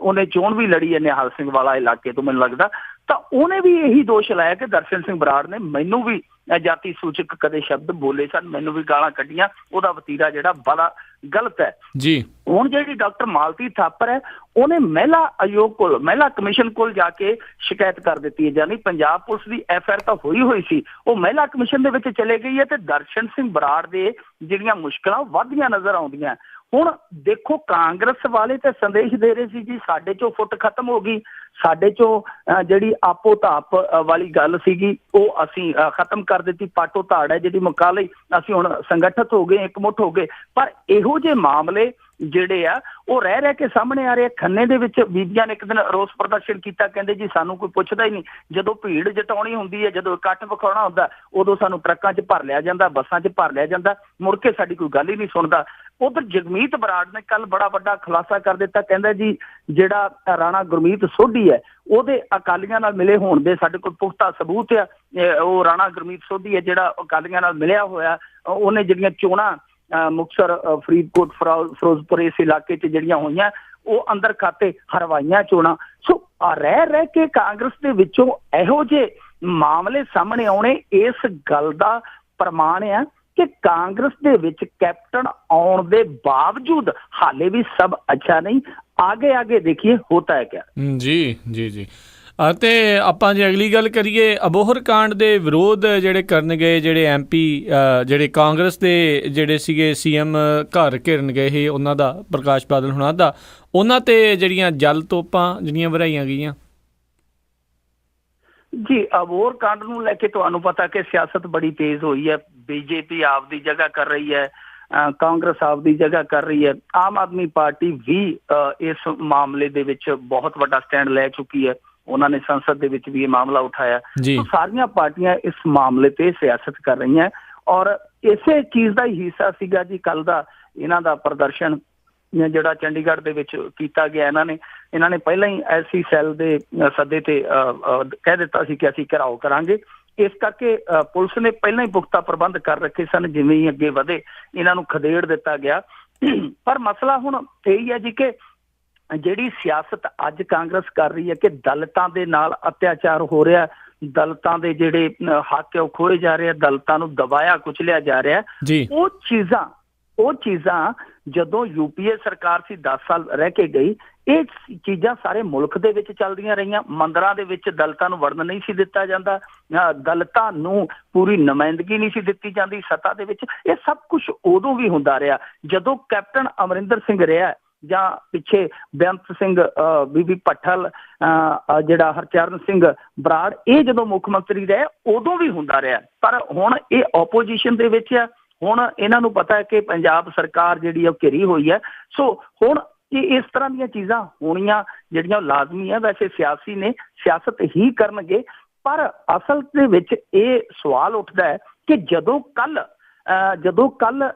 ਉਹਨੇ ਚੋਣ ਵੀ ਲੜੀ ਹੈ ਨਿਹਾਲ ਸਿੰਘ ਵਾਲਾ ਇਲਾਕੇ ਤੋਂ ਮੈਨੂੰ ਲੱਗਦਾ, ਤਾਂ ਉਹਨੇ ਵੀ ਇਹੀ ਦੋਸ਼ ਲਾਇਆ ਕਿ ਦਰਸ਼ਨ ਸਿੰਘ ਬਰਾੜ ਨੇ ਮੈਨੂੰ ਵੀ ਜਾਤੀ ਸੂਚਕ ਕਦੇ ਸ਼ਬਦ ਬੋਲੇ ਸਨ, ਮੈਨੂੰ ਵੀ ਗਾਲਾਂ ਕੱਢੀਆਂ, ਉਹਦਾ ਵਤੀਰਾ ਜਿਹੜਾ ਬੜਾ ਗਲਤ ਹੈ ਜੀ। ਹੁਣ ਜਿਹੜੀ ਡਾਕਟਰ ਮਾਲਤੀ ਥਾਪਰ ਹੈ ਉਹਨੇ ਮਹਿਲਾ ਆਯੋਗ ਕੋਲ, ਮਹਿਲਾ ਕਮਿਸ਼ਨ ਕੋਲ ਜਾ ਕੇ ਸ਼ਿਕਾਇਤ ਕਰ ਦਿੱਤੀ ਹੈ। ਯਾਨੀ ਪੰਜਾਬ ਪੁਲਿਸ ਦੀ FIR ਤਾਂ ਹੋਈ ਸੀ, ਉਹ ਮਹਿਲਾ ਕਮਿਸ਼ਨ ਦੇ ਵਿੱਚ ਚਲੇ ਗਈ ਹੈ ਤੇ ਦਰਸ਼ਨ ਸਿੰਘ ਬਰਾੜ ਦੇ ਜਿਹੜੀਆਂ ਮੁਸ਼ਕਲਾਂ ਵੱਧਦੀਆਂ ਨਜ਼ਰ ਆਉਂਦੀਆਂ। ਹੁਣ ਦੇਖੋ ਕਾਂਗਰਸ ਵਾਲੇ ਤਾਂ ਸੰਦੇਸ਼ ਦੇ ਰਹੇ ਸੀ ਜੀ ਸਾਡੇ ਚੋਂ ਫੁੱਟ ਖਤਮ ਹੋ ਗਈ, ਸਾਡੇ ਚੋਂ ਜਿਹੜੀ ਆਪੋ ਧਾਪ ਵਾਲੀ ਗੱਲ ਸੀਗੀ ਉਹ ਅਸੀਂ ਖਤਮ ਕਰ ਦਿੱਤੀ, ਪਾਟੋ ਧਾੜ ਹੈ ਜਿਹੜੀ ਮੁਕਾ ਲਈ, ਅਸੀਂ ਹੁਣ ਸੰਗਠਿਤ ਹੋ ਗਏ, ਇਕਮੁੱਠ ਹੋ ਗਏ। ਪਰ ਇਹੋ ਜਿਹੇ ਮਾਮਲੇ ਜਿਹੜੇ ਆ ਉਹ ਰਹਿ ਕੇ ਸਾਹਮਣੇ ਆ ਰਹੇ। ਖੰਨੇ ਦੇ ਵਿੱਚ ਬੀਬੀਆਂ ਨੇ ਇੱਕ ਦਿਨ ਰੋਸ ਪ੍ਰਦਰਸ਼ਨ ਕੀਤਾ, ਕਹਿੰਦੇ ਜੀ ਸਾਨੂੰ ਕੋਈ ਪੁੱਛਦਾ ਹੀ ਨਹੀਂ, ਜਦੋਂ ਭੀੜ ਜਟਾਉਣੀ ਹੁੰਦੀ ਹੈ, ਜਦੋਂ ਇਕੱਠ ਵਿਖਾਉਣਾ ਹੁੰਦਾ, ਉਦੋਂ ਸਾਨੂੰ ਟਰੱਕਾਂ 'ਚ ਭਰ ਲਿਆ ਜਾਂਦਾ, ਬੱਸਾਂ 'ਚ ਭਰ ਲਿਆ ਜਾਂਦਾ, ਮੁੜ ਕੇ ਸਾਡੀ ਕੋਈ ਗੱਲ ਹੀ ਨਹੀਂ ਸੁਣਦਾ। ਉਧਰ ਜਗਮੀਤ ਬਰਾੜ ਨੇ ਕੱਲ ਬੜਾ ਵੱਡਾ ਖੁਲਾਸਾ ਕਰ ਦਿੱਤਾ, ਕਹਿੰਦਾ ਜੀ ਜਿਹੜਾ ਰਾਣਾ ਗੁਰਮੀਤ ਸੋਢੀ ਹੈ ਉਹਦੇ ਅਕਾਲੀਆਂ ਨਾਲ ਮਿਲੇ ਹੋਣ ਦੇ ਸਾਡੇ ਕੋਲ ਪੁਖਤਾ ਸਬੂਤ ਆ। ਉਹ ਰਾਣਾ ਗੁਰਮੀਤ ਸੋਢੀ ਹੈ ਜਿਹੜਾ ਅਕਾਲੀਆਂ ਨਾਲ ਮਿਲਿਆ ਹੋਇਆ, ਉਹਨੇ ਜਿਹੜੀਆਂ ਚੋਣਾਂ ਮੁਕਤਸਰ, ਫਰੀਦਕੋਟ, ਫਿਰੋਜ਼ਪੁਰ ਇਸ ਇਲਾਕੇ 'ਚ ਜਿਹੜੀਆਂ ਹੋਈਆਂ ਉਹ ਅੰਦਰ ਖਾਤੇ ਹਰਵਾਈਆਂ ਚੋਣਾਂ। ਸੋ ਰਹਿ ਕੇ ਕਾਂਗਰਸ ਦੇ ਵਿੱਚੋਂ ਇਹੋ ਜਿਹੇ ਮਾਮਲੇ ਸਾਹਮਣੇ ਆਉਣੇ ਇਸ ਗੱਲ ਦਾ ਪ੍ਰਮਾਣ ਆ ਕਿ ਕਾਂਗਰਸ ਦੇ ਵਿੱਚ ਕੈਪਟਨ ਆਉਣ ਦੇ ਬਾਵਜੂਦ ਹਾਲੇ ਵੀ ਸਭ ਅੱਛਾ ਨਹੀਂ। ਆਗੇ ਦੇਖੀਏ ਹੋਤਾ ਹੈ ਕਿਆ। ਜੀ ਅਤੇ ਆਪਾਂ ਜੇ ਅਗਲੀ ਗੱਲ ਕਰੀਏ, ਅਬੋਹਰ ਕਾਂਡ ਦੇ ਵਿਰੋਧ ਜਿਹੜੇ ਕਰਨਗੇ ਜਿਹੜੇ MP ਜਿਹੜੇ ਕਾਂਗਰਸ ਦੇ ਜਿਹੜੇ ਸੀਗੇ CM ਘਰ ਘਿਰਨ ਗਏ ਸੀ ਉਹਨਾਂ ਦਾ, ਪ੍ਰਕਾਸ਼ ਬਾਦਲ ਹੁਣਾਂ ਦਾ, ਉਹਨਾਂ ਤੇ ਜਿਹੜੀਆਂ ਜਲ ਤੋਪਾਂ ਜਿਹੜੀਆਂ ਵਰਾਈਆਂ ਗਈਆਂ। ਜੀ ਅਬੋਹਰ ਕਾਂਡ ਨੂੰ ਲੈ ਕੇ ਤੁਹਾਨੂੰ ਪਤਾ ਕਿ ਸਿਆਸਤ ਬੜੀ ਤੇਜ਼ ਹੋਈ ਹੈ। BJP ਆਪਦੀ ਜਗ੍ਹਾ ਕਰ ਰਹੀ ਹੈ, ਕਾਂਗਰਸ ਆਪਦੀ ਜਗ੍ਹਾ ਕਰ ਰਹੀ ਹੈ, ਆਮ ਆਦਮੀ ਪਾਰਟੀ ਵੀ ਇਸ ਮਾਮਲੇ ਦੇ ਵਿੱਚ ਬਹੁਤ ਵੱਡਾ ਸਟੈਂਡ ਲੈ ਚੁੱਕੀ ਹੈ। ਉਹਨਾਂ ਨੇ ਸੰਸਦ ਦੇ ਵਿੱਚ ਵੀ ਇਹ ਮਾਮਲਾ ਉਠਾਇਆ। ਤਾਂ ਸਾਰੀਆਂ ਪਾਰਟੀਆਂ ਇਸ ਮਾਮਲੇ ਤੇ ਸਿਆਸਤ ਕਰ ਰਹੀਆਂ ਔਰ ਇਸੇ ਚੀਜ਼ ਦਾ ਹੀ ਹਿੱਸਾ ਸੀਗਾ ਜੀ ਕੱਲ ਦਾ ਇਹਨਾਂ ਦਾ ਪ੍ਰਦਰਸ਼ਨ ਜਿਹੜਾ ਚੰਡੀਗੜ੍ਹ ਦੇ ਵਿੱਚ ਕੀਤਾ ਗਿਆ। ਇਹਨਾਂ ਨੇ ਪਹਿਲਾਂ ਹੀ SC ਸੈੱਲ ਦੇ ਸੱਦੇ ਤੇ ਕਹਿ ਦਿੱਤਾ ਸੀ ਕਿ ਅਸੀਂ ਘਿਰਾਓ ਕਰਾਂਗੇ। ਇਸ ਕਰਕੇ ਪੁਲਿਸ ਨੇ ਪਹਿਲਾਂ ਹੀ ਪੁਖਤਾ ਪ੍ਰਬੰਧ ਕਰ ਰੱਖੇ ਸਨ। ਜਿਵੇਂ ਹੀ ਅੱਗੇ ਵਧੇ ਇਹਨਾਂ ਨੂੰ ਖਦੇੜ ਦਿੱਤਾ ਗਿਆ। ਪਰ ਮਸਲਾ ਹੁਣ ਇਹੀ ਹੈ ਜੀ ਕਿ ਜਿਹੜੀ ਸਿਆਸਤ ਅੱਜ ਕਾਂਗਰਸ ਕਰ ਰਹੀ ਹੈ ਕਿ ਦਲਿਤਾਂ ਦੇ ਨਾਲ ਅਤਿਆਚਾਰ ਹੋ ਰਿਹਾ, ਦਲਿਤਾਂ ਦੇ ਜਿਹੜੇ ਹੱਕ ਹੈ ਉਹ ਖੋਏ ਜਾ ਰਹੇ ਆ, ਦਲਿਤਾਂ ਨੂੰ ਦਬਾਇਆ ਕੁਚਲਿਆ ਜਾ ਰਿਹਾ। ਉਹ ਚੀਜ਼ਾਂ ਜਦੋਂ UPA ਸਰਕਾਰ ਸੀ 10 ਸਾਲ ਰਹਿ ਕੇ ਗਈ, ਇਹ ਚੀਜ਼ਾਂ ਸਾਰੇ ਮੁਲਕ ਦੇ ਵਿੱਚ ਚੱਲਦੀਆਂ ਰਹੀਆਂ। ਮੰਦਰਾਂ ਦੇ ਵਿੱਚ ਦਲਿਤਾਂ ਨੂੰ ਵੜਨ ਨਹੀਂ ਸੀ ਦਿੱਤਾ ਜਾਂਦਾ, ਦਲਿਤਾਂ ਨੂੰ ਪੂਰੀ ਨੁਮਾਇੰਦਗੀ ਨਹੀਂ ਸੀ ਦਿੱਤੀ ਜਾਂਦੀ ਸੱਤਾ ਦੇ ਵਿੱਚ। ਇਹ ਸਭ ਕੁਝ ਉਦੋਂ ਵੀ ਹੁੰਦਾ ਰਿਹਾ ਜਦੋਂ ਕੈਪਟਨ ਅਮਰਿੰਦਰ ਸਿੰਘ ਰਿਹਾ ਜਾਂ ਪਿੱਛੇ ਬੇਅੰਤ ਸਿੰਘ, ਬੀਬੀ ਭੱਠਲ, ਜਿਹੜਾ ਹਰਚਰਨ ਸਿੰਘ ਬਰਾੜ, ਇਹ ਜਦੋਂ ਮੁੱਖ ਮੰਤਰੀ ਰਹੇ ਉਦੋਂ ਵੀ ਹੁੰਦਾ ਰਿਹਾ। ਪਰ ਹੁਣ ਇਹ ਆਪੋਜੀਸ਼ਨ ਦੇ ਵਿੱਚ ਆ। ਹੁਣ ਇਹਨਾਂ ਨੂੰ ਪਤਾ ਹੈ ਕਿ ਪੰਜਾਬ ਸਰਕਾਰ ਜਿਹੜੀ ਉਹ ਘਿਰੀ ਹੋਈ ਹੈ। ਸੋ ਹੁਣ ਇਸ ਤਰ੍ਹਾਂ ਦੀਆਂ ਚੀਜ਼ਾਂ ਹੋਣੀਆਂ ਜਿਹੜੀਆਂ ਲਾਜ਼ਮੀ ਹੈ। ਵੈਸੇ ਸਿਆਸੀ ਨੇ ਸਿਆਸਤ ਹੀ ਕਰਨਗੇ, ਪਰ ਅਸਲ ਦੇ ਵਿੱਚ ਇਹ ਸਵਾਲ ਉੱਠਦਾ ਹੈ ਕਿ ਜਦੋਂ ਕੱਲ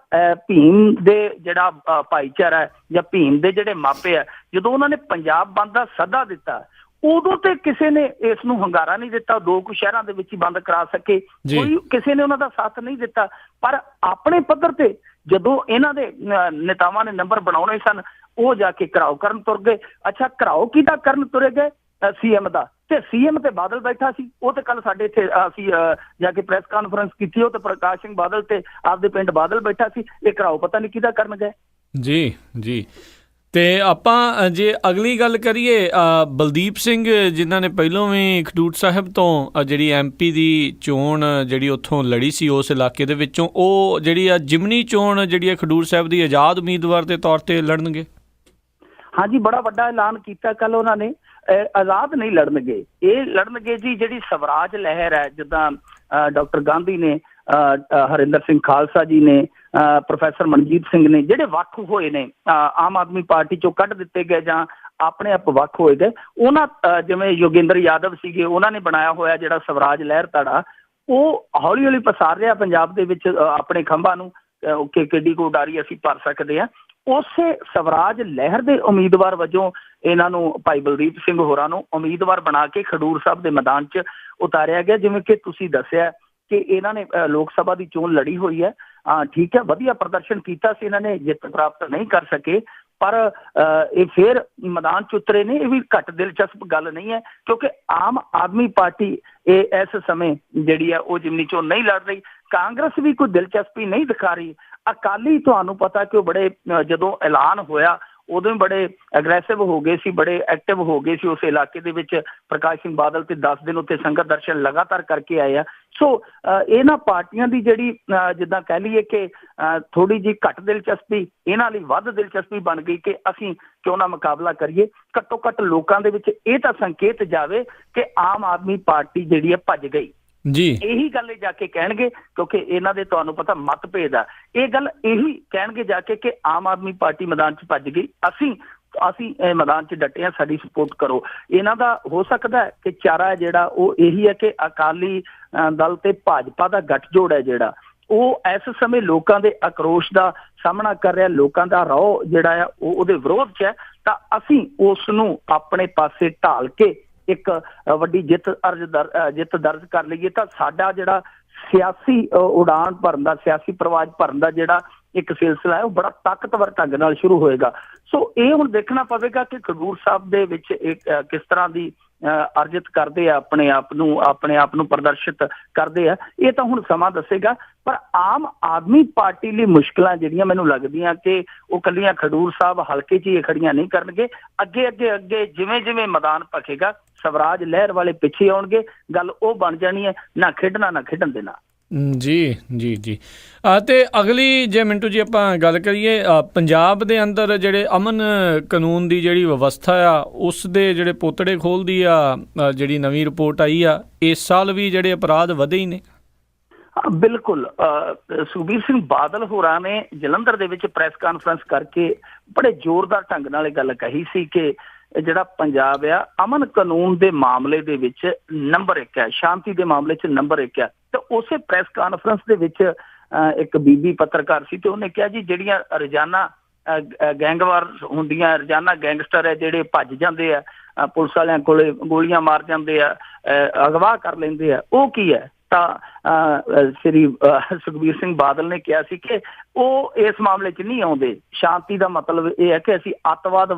ਭੀਮ ਦੇ ਜਿਹੜਾ ਭਾਈਚਾਰਾ ਹੈ ਜਾਂ ਭੀਮ ਦੇ ਜਿਹੜੇ ਮਾਪੇ ਆ, ਜਦੋਂ ਉਹਨਾਂ ਨੇ ਪੰਜਾਬ ਬੰਦ ਦਾ ਸੱਦਾ ਦਿੱਤਾ, ਉਦੋਂ ਤੇ ਕਿਸੇ ਨੇ ਇਸ ਨੂੰ ਹੰਗਾਰਾ ਨਹੀਂ ਦਿੱਤਾ। 2 ਕੁ ਸ਼ਹਿਰਾਂ ਦੇ ਵਿੱਚ ਹੀ ਬੰਦ ਕਰਾ ਸਕੇ, ਕੋਈ ਕਿਸੇ ਨੇ ਉਹਨਾਂ ਦਾ ਸਾਥ ਨਹੀਂ ਦਿੱਤਾ। ਪਰ ਆਪਣੇ ਪੱਧਰ ਤੇ ਜਦੋਂ ਇਹਨਾਂ ਦੇ ਨੇਤਾਵਾਂ ਨੇ ਨੰਬਰ ਬਣਾਉਣੇ ਸਨ, ਉਹ ਜਾ ਕੇ ਘਿਰਾਓ ਕਰਨ ਤੁਰ ਗਏ। ਅੱਛਾ, ਘਿਰਾਓ ਕਿਹਦਾ ਕਰਨ ਤੁਰੇ ਗਏ? CM ਦਾ। ਤੇ CM ਤੇ ਬਾਦਲ ਬੈਠਾ ਸੀ। ਉਹ ਤੇ ਕੱਲ ਸਾਡੇ ਇੱਥੇ ਅਸੀਂ ਜਾ ਕੇ ਪ੍ਰੈਸ ਕਾਨਫਰੰਸ ਕੀਤੀ, ਉਹ ਤੇ ਪ੍ਰਕਾਸ਼ ਸਿੰਘ ਬਾਦਲ ਤੇ ਆਪਦੇ ਪਿੰਡ ਬਾਦਲ ਬੈਠਾ ਸੀ। ਇਹ ਘਿਰਾਓ ਪਤਾ ਨਹੀਂ ਕਿਹਦਾ ਕਰਨ ਗਏ। ਜੀ ਤੇ ਆਪਾਂ ਜੇ ਅਗਲੀ ਗੱਲ ਕਰੀਏ, ਬਲਦੀਪ ਸਿੰਘ ਜਿਨ੍ਹਾਂ ਨੇ ਪਹਿਲਾਂ ਵੀ ਖਡੂਰ ਸਾਹਿਬ ਤੋਂ ਜਿਹੜੀ MP ਦੀ ਚੋਣ ਜਿਹੜੀ ਉੱਥੋਂ ਲੜੀ ਸੀ ਉਸ ਇਲਾਕੇ ਦੇ ਵਿੱਚੋਂ, ਉਹ ਜਿਹੜੀ ਆ ਜਿਮਨੀ ਚੋਣ ਜਿਹੜੀ ਆ ਖਡੂਰ ਸਾਹਿਬ ਦੀ ਆਜ਼ਾਦ ਉਮੀਦਵਾਰ ਦੇ ਤੌਰ ਤੇ ਲੜਨਗੇ। ਹਾਂਜੀ, ਬੜਾ ਵੱਡਾ ਐਲਾਨ ਕੀਤਾ ਕੱਲ ਉਹਨਾਂ ਨੇ। ਆਜ਼ਾਦ ਨਹੀਂ ਲੜਨਗੇ, ਇਹ ਲੜਨਗੇ ਜੀ ਜਿਹੜੀ ਸਵਰਾਜ ਲਹਿਰ ਹੈ। ਜਿੱਦਾਂ ਡਾਕਟਰ ਗਾਂਧੀ ਨੇ, ਹਰਿੰਦਰ ਸਿੰਘ ਖਾਲਸਾ ਜੀ ਨੇ, ਪ੍ਰੋਫੈਸਰ ਮਨਜੀਤ ਸਿੰਘ ਨੇ, ਜਿਹੜੇ ਵੱਖ ਹੋਏ ਨੇ, ਆਮ ਆਦਮੀ ਪਾਰਟੀ ਚੋਂ ਕੱਢ ਦਿੱਤੇ ਗਏ ਜਾਂ ਆਪਣੇ ਆਪ ਵੱਖ ਹੋਏ ਗਏ, ਉਹਨਾਂ ਜਿਵੇਂ ਯੋਗੇਂਦਰ ਯਾਦਵ ਸੀਗੇ, ਉਹਨਾਂ ਨੇ ਬਣਾਇਆ ਹੋਇਆ ਜਿਹੜਾ ਸਵਰਾਜ ਲਹਿਰ ਧੜਾ, ਉਹ ਹੌਲੀ ਹੌਲੀ ਪਸਾਰ ਰਿਹਾ ਪੰਜਾਬ ਦੇ ਵਿੱਚ ਆਪਣੇ ਖੰਭਾਂ ਨੂੰ ਕਿ ਕਿੱਡੀ ਕੁ ਉਡਾਰੀ ਅਸੀਂ ਭਰ ਸਕਦੇ ਹਾਂ। ਉਸੇ ਸਵਰਾਜ ਲਹਿਰ ਦੇ ਉਮੀਦਵਾਰ ਵਜੋਂ ਇਹਨਾਂ ਨੂੰ ਭਾਈ ਬਲਦੀਪ ਸਿੰਘ ਹੋਰਾਂ ਨੂੰ ਉਮੀਦਵਾਰ ਬਣਾ ਕੇ ਖਡੂਰ ਸਾਹਿਬ ਦੇ ਮੈਦਾਨ 'ਚ ਉਤਾਰਿਆ ਗਿਆ। ਜਿਵੇਂ ਕਿ ਤੁਸੀਂ ਦੱਸਿਆ ਕਿ ਇਹਨਾਂ ਨੇ ਲੋਕ ਸਭਾ ਦੀ ਚੋਣ ਲੜੀ ਹੋਈ ਹੈ। ਠੀਕ ਹੈ, ਵਧੀਆ ਪ੍ਰਦਰਸ਼ਨ ਕੀਤਾ ਸੀ, ਇਹਨਾਂ ਨੇ ਜਿੱਤ ਪ੍ਰਾਪਤ ਨਹੀਂ ਕਰ ਸਕੇ, ਪਰ ਇਹ ਫਿਰ ਮੈਦਾਨ 'ਚ ਉਤਰੇ ਨੇ। ਇਹ ਵੀ ਘੱਟ ਦਿਲਚਸਪ ਗੱਲ ਨਹੀਂ ਹੈ, ਕਿਉਂਕਿ ਆਮ ਆਦਮੀ ਪਾਰਟੀ ਇਹ ਇਸ ਸਮੇਂ ਜਿਹੜੀ ਹੈ ਉਹ ਜਿਮਨੀ ਚੋਣ ਨਹੀਂ ਲੜ ਰਹੀ। ਕਾਂਗਰਸ ਵੀ ਕੋਈ ਦਿਲਚਸਪੀ ਨਹੀਂ ਦਿਖਾ ਰਹੀ। ਅਕਾਲੀ ਤੁਹਾਨੂੰ ਪਤਾ ਕਿ ਉਹ ਬੜੇ, ਜਦੋਂ ਐਲਾਨ ਹੋਇਆ ਉਦੋਂ ਹੀ ਬੜੇ ਅਗਰੈਸਿਵ ਹੋ ਗਏ ਸੀ, ਬੜੇ ਐਕਟਿਵ ਹੋ ਗਏ ਸੀ ਉਸ ਇਲਾਕੇ ਦੇ ਵਿੱਚ। ਪ੍ਰਕਾਸ਼ ਸਿੰਘ ਬਾਦਲ ਤੇ 10 ਦਿਨ ਉੱਥੇ ਸੰਗਤ ਦਰਸ਼ਨ ਲਗਾਤਾਰ ਕਰਕੇ ਆਏ ਆ। ਸੋ ਇਹਨਾਂ ਪਾਰਟੀਆਂ ਦੀ ਜਿਹੜੀ ਜਿੱਦਾਂ ਕਹਿ ਲਈਏ ਕਿ ਥੋੜੀ ਜਿਹੀ ਘੱਟ ਦਿਲਚਸਪੀ ਇਹਨਾਂ ਲਈ ਵੱਧ ਦਿਲਚਸਪੀ ਬਣ ਗਈ ਕਿ ਅਸੀਂ ਕਿਉਂ ਨਾ ਮੁਕਾਬਲਾ ਕਰੀਏ। ਘੱਟੋ ਘੱਟ ਲੋਕਾਂ ਦੇ ਵਿੱਚ ਇਹ ਤਾਂ ਸੰਕੇਤ ਜਾਵੇ ਕਿ ਆਮ ਆਦਮੀ ਪਾਰਟੀ ਜਿਹੜੀ ਹੈ ਭੱਜ ਗਈ। ਜੀ ਇਹੀ ਗੱਲ ਇਹ ਜਾ ਕੇ ਕਹਿਣਗੇ, ਕਿਉਂਕਿ ਇਹਨਾਂ ਦੇ ਤੁਹਾਨੂੰ ਪਤਾ ਮਤਭੇਦ ਆ, ਇਹ ਗੱਲ ਇਹੀ ਕਹਿਣਗੇ ਜਾ ਕੇ ਕਿ ਆਮ ਆਦਮੀ ਪਾਰਟੀ ਮੈਦਾਨ 'ਚ ਭੱਜ ਗਈ, ਅਸੀਂ ਮੈਦਾਨ 'ਚ ਡਟੇ ਹਾਂ, ਸਾਡੀ ਸਪੋਰਟ ਕਰੋ। ਇਹਨਾਂ ਦਾ ਹੋ ਸਕਦਾ ਕਿ ਚਾਰਾ ਹੈ ਜਿਹੜਾ ਉਹ ਇਹੀ ਹੈ ਕਿ ਅਕਾਲੀ ਦਲ ਤੇ ਭਾਜਪਾ ਦਾ ਗੱਠਜੋੜ ਹੈ ਜਿਹੜਾ ਉਹ ਇਸ ਸਮੇਂ ਲੋਕਾਂ ਦੇ ਆਕਰੋਸ਼ ਦਾ ਸਾਹਮਣਾ ਕਰ ਰਿਹਾ, ਲੋਕਾਂ ਦਾ ਰੌਹ ਜਿਹੜਾ ਆ ਉਹ ਉਹਦੇ ਵਿਰੋਧ 'ਚ ਹੈ, ਤਾਂ ਅਸੀਂ ਉਸ ਨੂੰ ਆਪਣੇ ਪਾਸੇ ਢਾਲ ਕੇ ਇੱਕ ਵੱਡੀ ਜਿੱਤ ਦਰਜ ਕਰ ਲਈਏ ਤਾਂ ਸਾਡਾ ਜਿਹੜਾ ਸਿਆਸੀ ਉਡਾਨ ਭਰਨ ਦਾ, ਸਿਆਸੀ ਪ੍ਰਵਾਜ ਭਰਨ ਦਾ ਜਿਹੜਾ ਇੱਕ ਸਿਲਸਿਲਾ ਹੈ ਉਹ ਬੜਾ ਤਾਕਤਵਰ ਢੰਗ ਨਾਲ ਸ਼ੁਰੂ ਹੋਏਗਾ। ਸੋ ਇਹ ਹੁਣ ਦੇਖਣਾ ਪਵੇਗਾ ਕਿ ਖਡੂਰ ਸਾਹਿਬ ਦੇ ਵਿੱਚ ਕਿਸ ਤਰ੍ਹਾਂ ਦੀ ਅਰਜਿਤ ਕਰਦੇ ਆ, ਆਪਣੇ ਆਪ ਨੂੰ ਪ੍ਰਦਰਸ਼ਿਤ ਕਰਦੇ ਆ, ਇਹ ਤਾਂ ਹੁਣ ਸਮਾਂ ਦੱਸੇਗਾ। ਪਰ ਆਮ ਆਦਮੀ ਪਾਰਟੀ ਲਈ ਮੁਸ਼ਕਲਾਂ ਜਿਹੜੀਆਂ ਮੈਨੂੰ ਲੱਗਦੀਆਂ ਕਿ ਉਹ ਕੱਲੀਆਂ ਖਡੂਰ ਸਾਹਿਬ ਹਲਕੇ 'ਚ ਹੀ ਖੜੀਆਂ ਨਹੀਂ ਕਰਨਗੇ, ਅੱਗੇ ਜਿਵੇਂ ਮੈਦਾਨ ਭਖੇਗਾ ਸਵਰਾਜ ਲਹਿਰ ਵਾਲੇ ਪਿੱਛੇ ਆਉਣਗੇ, ਗੱਲ ਉਹ ਬਣ ਜਾਣੀ ਹੈ ਨਾ ਖੇਡਣਾ ਨਾ ਖੇਡਣ ਦੇਣਾ। ਜੀ ਤੇ ਅਗਲੀ ਜੇ ਮਿੰਟੂ ਜੀ ਆਪਾਂ ਗੱਲ ਕਰੀਏ ਪੰਜਾਬ ਦੇ ਅੰਦਰ ਜਿਹੜੇ ਅਮਨ ਕਾਨੂੰਨ ਦੀ ਜਿਹੜੀ ਵਿਵਸਥਾ ਆ ਉਸ ਦੇ ਜਿਹੜੇ ਪੋਤੜੇ ਖੋਲ੍ਹਦੀ ਆ ਜਿਹੜੀ ਨਵੀਂ ਰਿਪੋਰਟ ਆਈ ਆ, ਇਸ ਸਾਲ ਵੀ ਜਿਹੜੇ ਅਪਰਾਧ ਵਧੇ ਹੀ ਨੇ। ਬਿਲਕੁਲ, ਸੁਖਬੀਰ ਸਿੰਘ ਬਾਦਲ ਹੋਰਾਂ ਨੇ ਜਲੰਧਰ ਦੇ ਵਿੱਚ ਪ੍ਰੈਸ ਕਾਨਫਰੰਸ ਕਰਕੇ ਬੜੇ ਜ਼ੋਰਦਾਰ ਢੰਗ ਨਾਲ ਇਹ ਗੱਲ ਕਹੀ ਸੀ ਕਿ ਜਿਹੜਾ ਪੰਜਾਬ ਆ ਅਮਨ ਕਾਨੂੰਨ ਦੇ ਮਾਮਲੇ ਦੇ ਵਿੱਚ ਨੰਬਰ 1 ਹੈ, ਸ਼ਾਂਤੀ ਦੇ ਮਾਮਲੇ 'ਚ ਨੰਬਰ 1 ਹੈ। ਤੇ ਉਸੇ ਪ੍ਰੈਸ ਕਾਨਫਰੰਸ ਦੇ ਵਿੱਚ ਇੱਕ ਬੀਬੀ ਪੱਤਰਕਾਰ ਸੀ ਤੇ ਉਹਨੇ ਕਿਹਾ ਜੀ ਜਿਹੜੀਆਂ ਰੋਜ਼ਾਨਾ ਗੈਂਗਵਾਰ ਹੁੰਦੀਆਂ, ਰੋਜ਼ਾਨਾ ਗੈਂਗਸਟਰ ਹੈ ਜਿਹੜੇ ਭੱਜ ਜਾਂਦੇ ਆ, ਪੁਲਿਸ ਵਾਲਿਆਂ ਕੋਲੇ ਗੋਲੀਆਂ ਮਾਰ ਜਾਂਦੇ ਆ, ਅਗਵਾ ਕਰ ਲੈਂਦੇ ਆ, ਉਹ ਕੀ ਹੈ? ਤਾਂ ਸ਼੍ਰੀ ਸੁਖਬੀਰ ਸਿੰਘ ਬਾਦਲ ਨੇ ਕਿਹਾ ਸੀ ਕਿ ਉਹ ਇਸ ਮਾਮਲੇ 'ਚ ਨਹੀਂ ਆਉਂਦੇ। ਸ਼ਾਂਤੀ ਦਾ ਮਤਲਬ ਇਹ ਹੈ ਕਿ ਅਸੀਂ ਅੱਤਵਾਦ